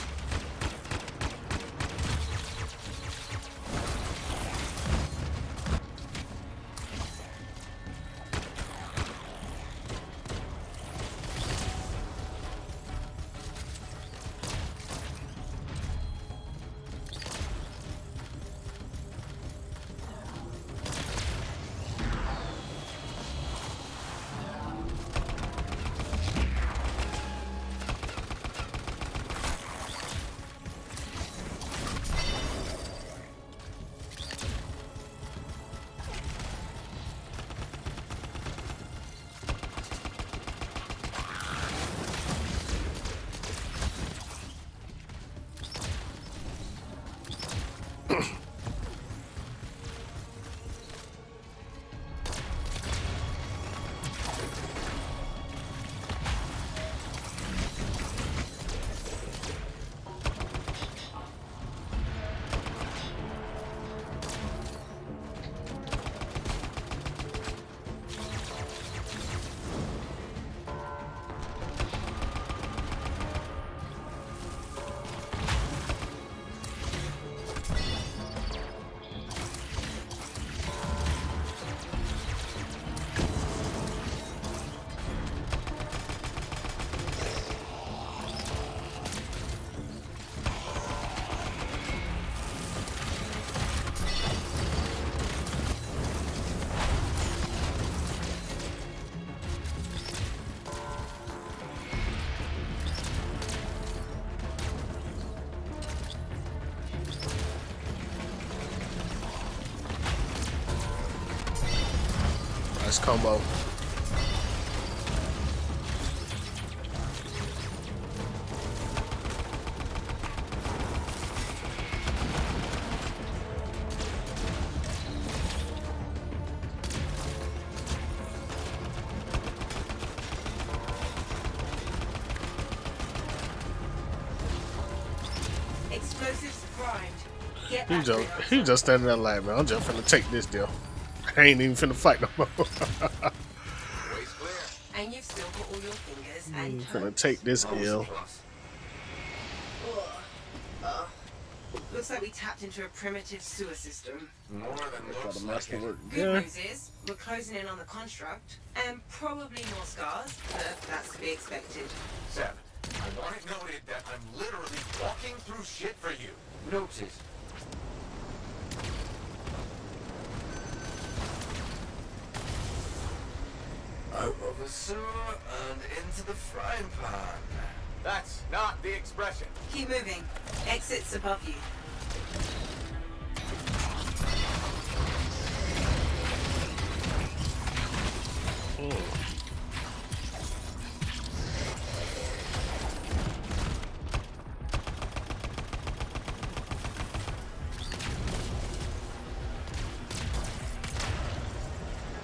Nice combo. Explosives primed. Get back, freelancer. He just standing there like, man, I'm just finna take this deal. I ain't even finna fight no more. Ways clear. And you've still got all your fingers and I'm finna toes. take this L. Looks like we tapped into a primitive sewer system. More than Got looks a like master it. work. Good Yeah. news is, we're closing in on the construct, and probably more scars, but that's to be expected. Seb, I want it noted that I'm literally walking through shit for you. Noted. Out of the sewer and into the frying pan. That's not the expression. Keep moving. Exit's above you.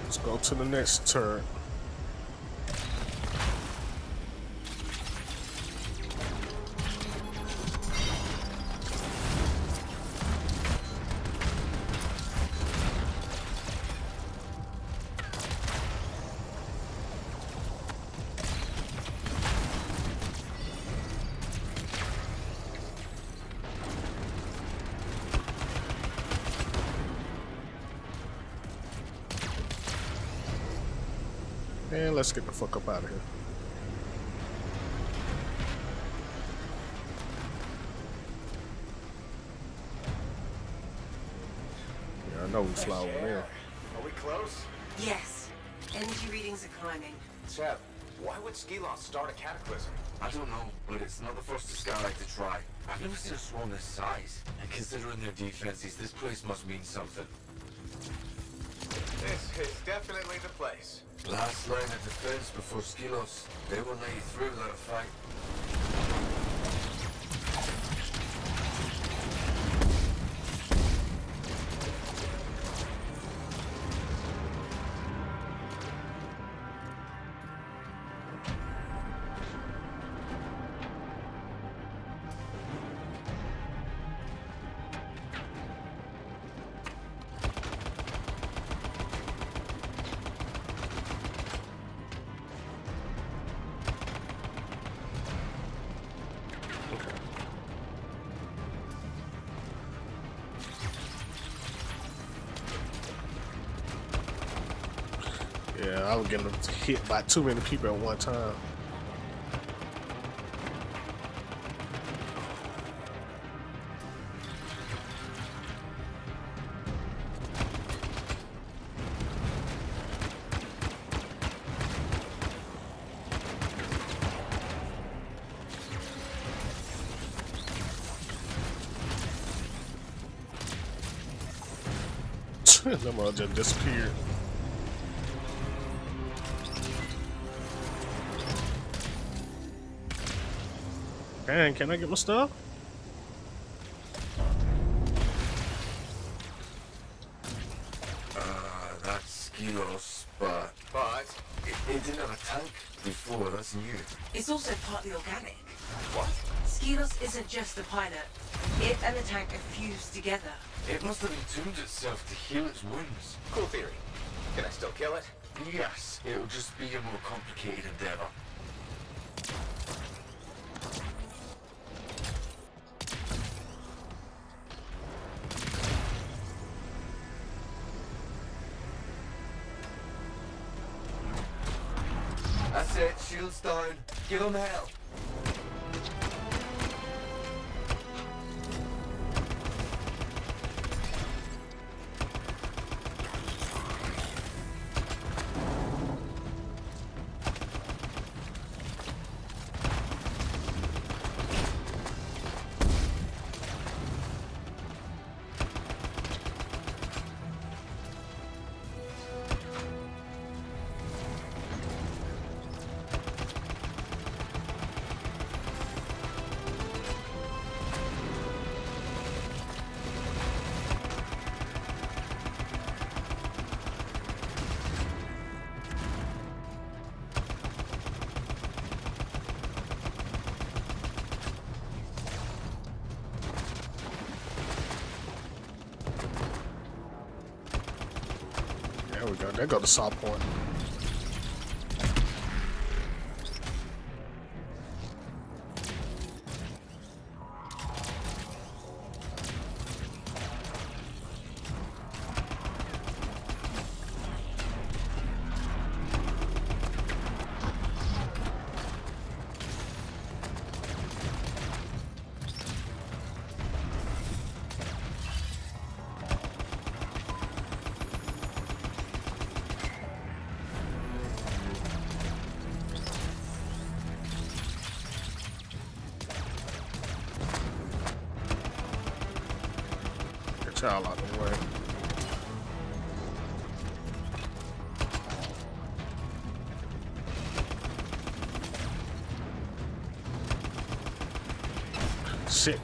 Let's go to the next turret. And let's get the fuck up out of here. Yeah, I know we fly over there. Are we close? Yes. Energy readings are climbing. Seb, why would Skilos start a cataclysm? I don't know, but it's not the first Skylight to try. I've never seen a swarm this size. And considering their defenses, this place must mean something. This is definitely the place. Last line of defense before Skilos. They will lay you through without a fight. Yeah, I was getting hit by too many people at one time. That mother just disappeared. Dang, can I get my stuff? That's Skilos, but But it didn't have a tank before, that's new. It's also partly organic. what? Skilos isn't just the pilot. It and the tank are fused together. It must have entombed itself to heal its wounds. Cool theory. Can I still kill it? Yes, it'll just be a more complicated endeavor. That's it, shields down. Give them hell. There we go. There go the saw point. Get y'all out the way. Shit.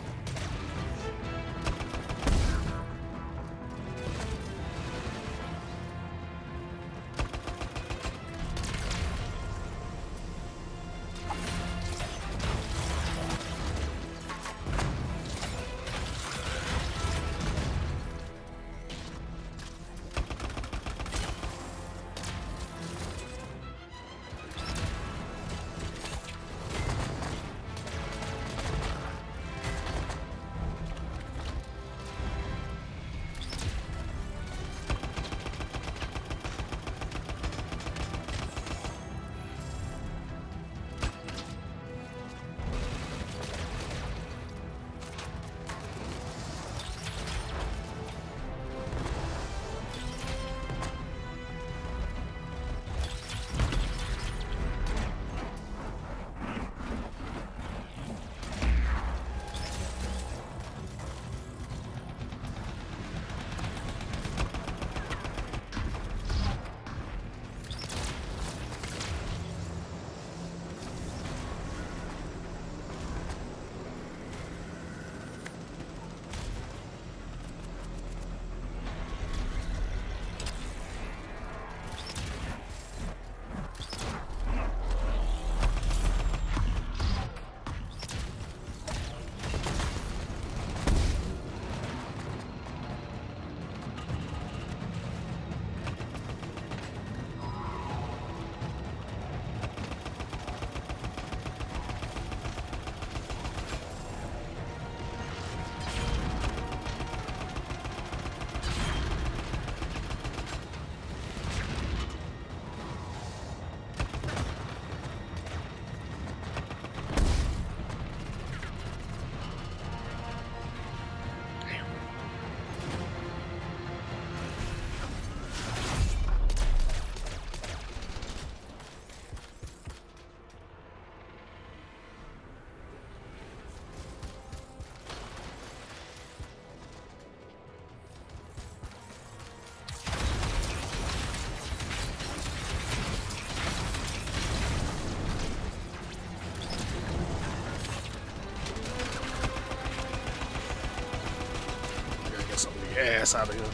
Ass out of here.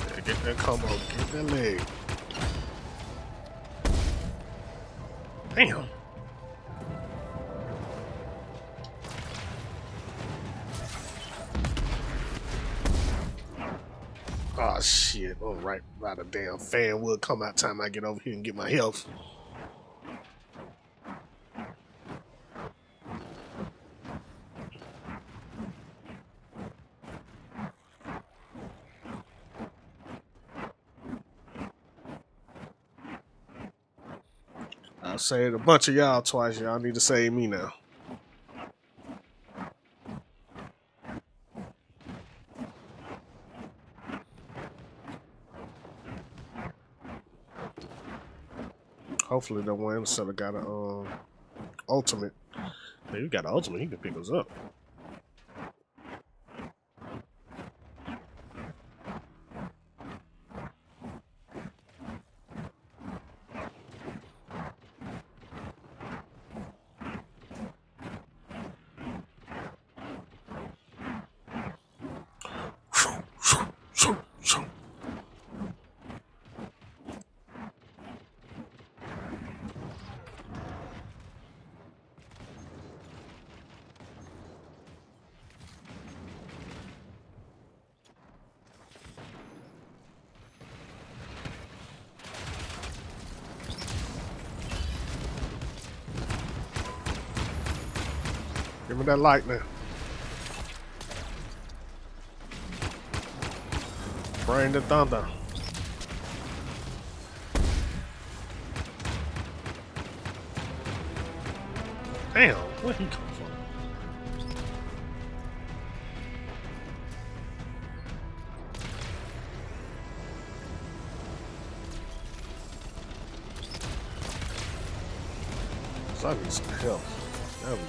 Yeah, get that combo, get that leg. Damn. Oh shit, all right, about a damn fan will come out time I get over here and get my health. I saved a bunch of y'all twice, y'all need to save me now. Hopefully the one instead of got a ultimate. If you got an ultimate, he can pick us up. Give me that lightning. Bring the thunder. Damn, where'd he come from? I need some health. There we go.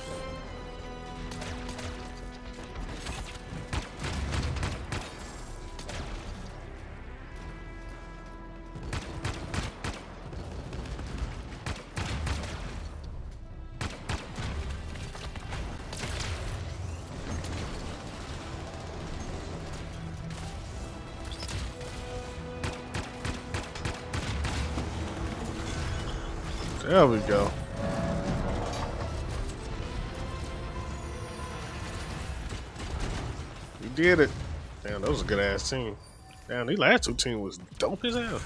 There we go. We did it. Damn, that was a good ass team. Damn, these last two teams was dope as hell.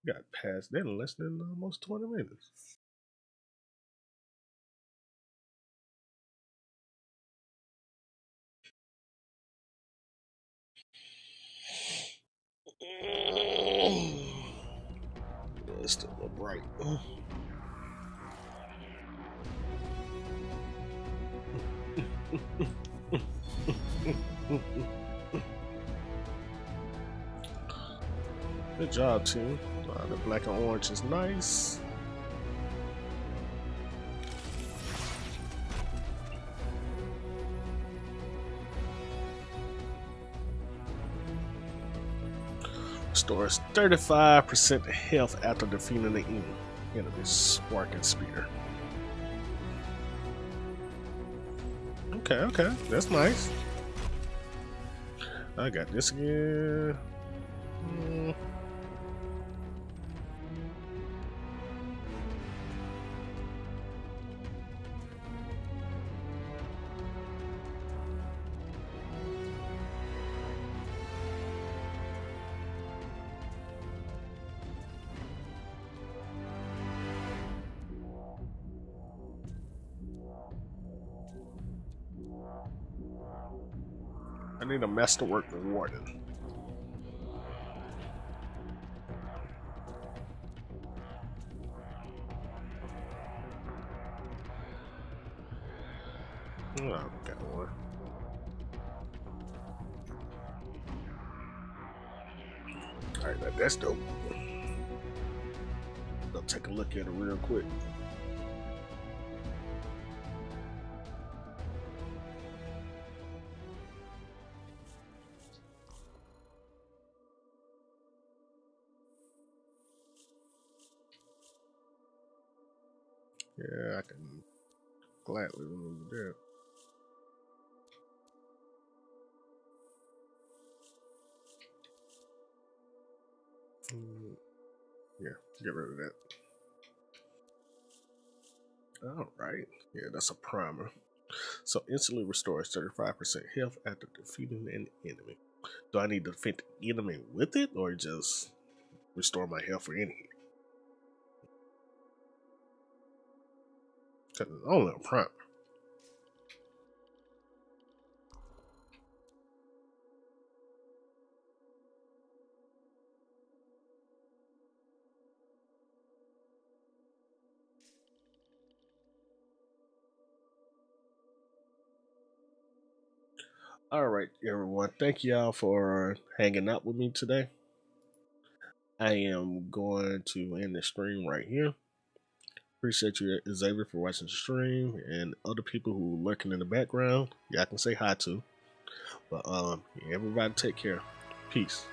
Got past that in less than almost 20 minutes. It's still a little bright. Good job, team. The black and orange is nice. Restores 35% health after defeating the enemy's sparking spear. Okay, that's nice. I got this again. I need a masterwork warden. Oh, got one. Alright, that's dope. I'll take a look at it real quick. Yeah, I can gladly remember that. Yeah, get rid of that. Alright, yeah, that's a primer. So instantly restores 35% health after defeating an enemy. Do I need to defeat the enemy with it, or just restore my health for any hit? Because it's only a primer. Alright, everyone. Thank y'all for hanging out with me today. I am going to end the stream right here. Appreciate you, Xavier, for watching the stream, and other people who are lurking in the background. Y'all can say hi to. But everybody take care. Peace.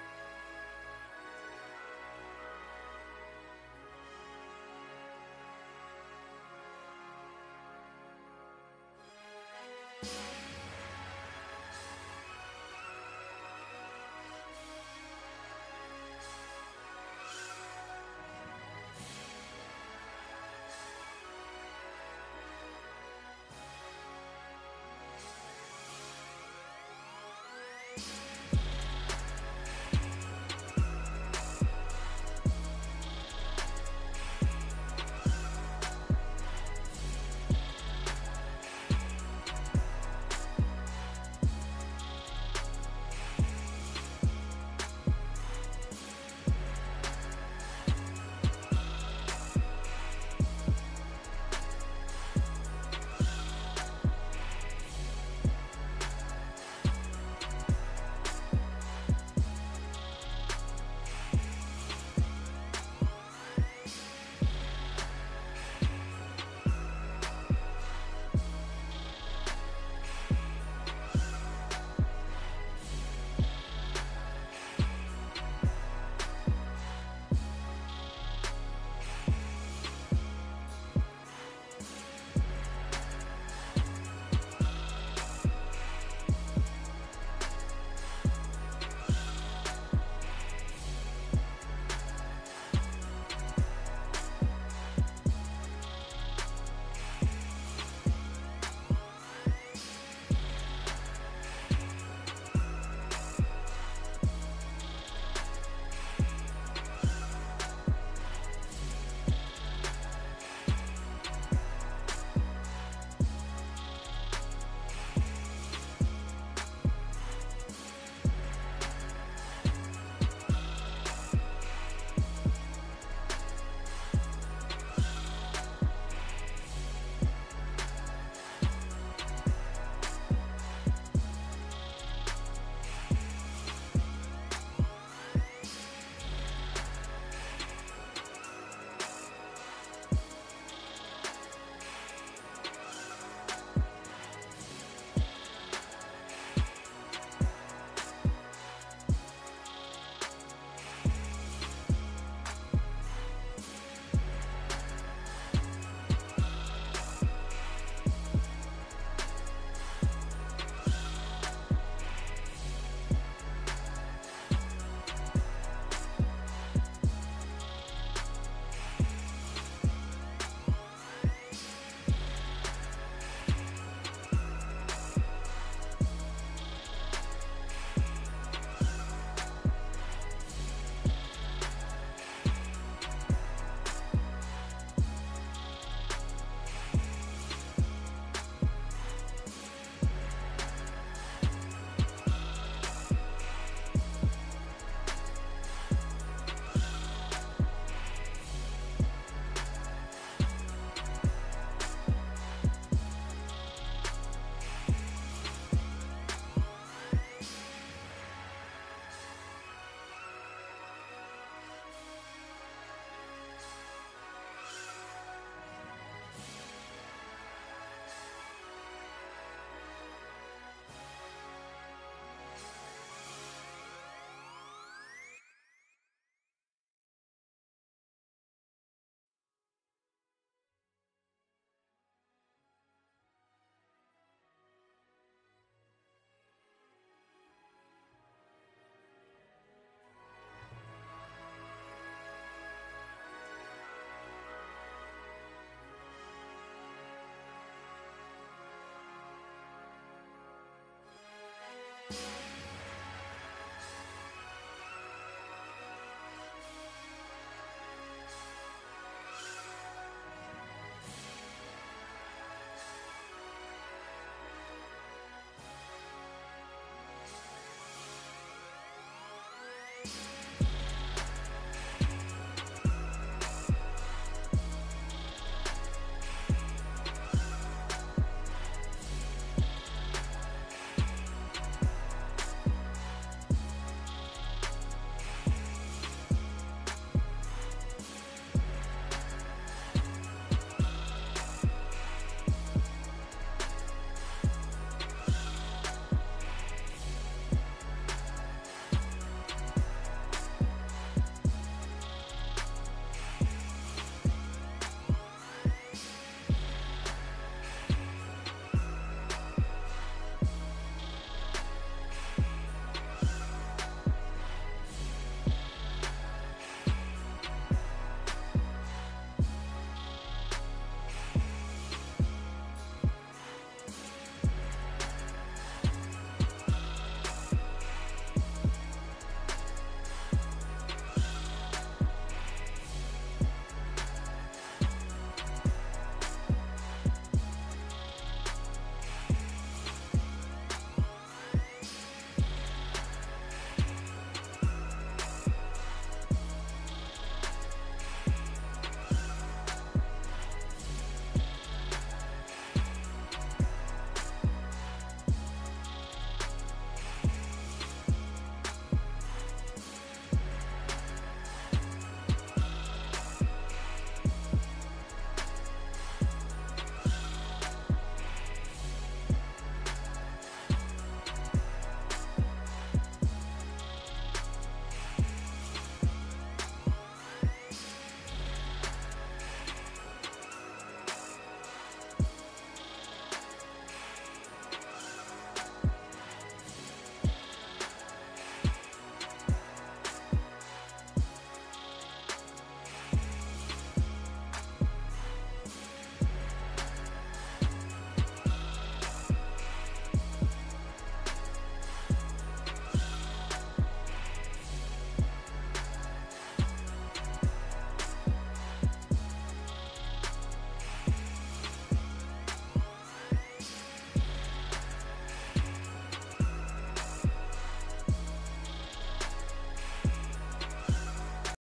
Bye.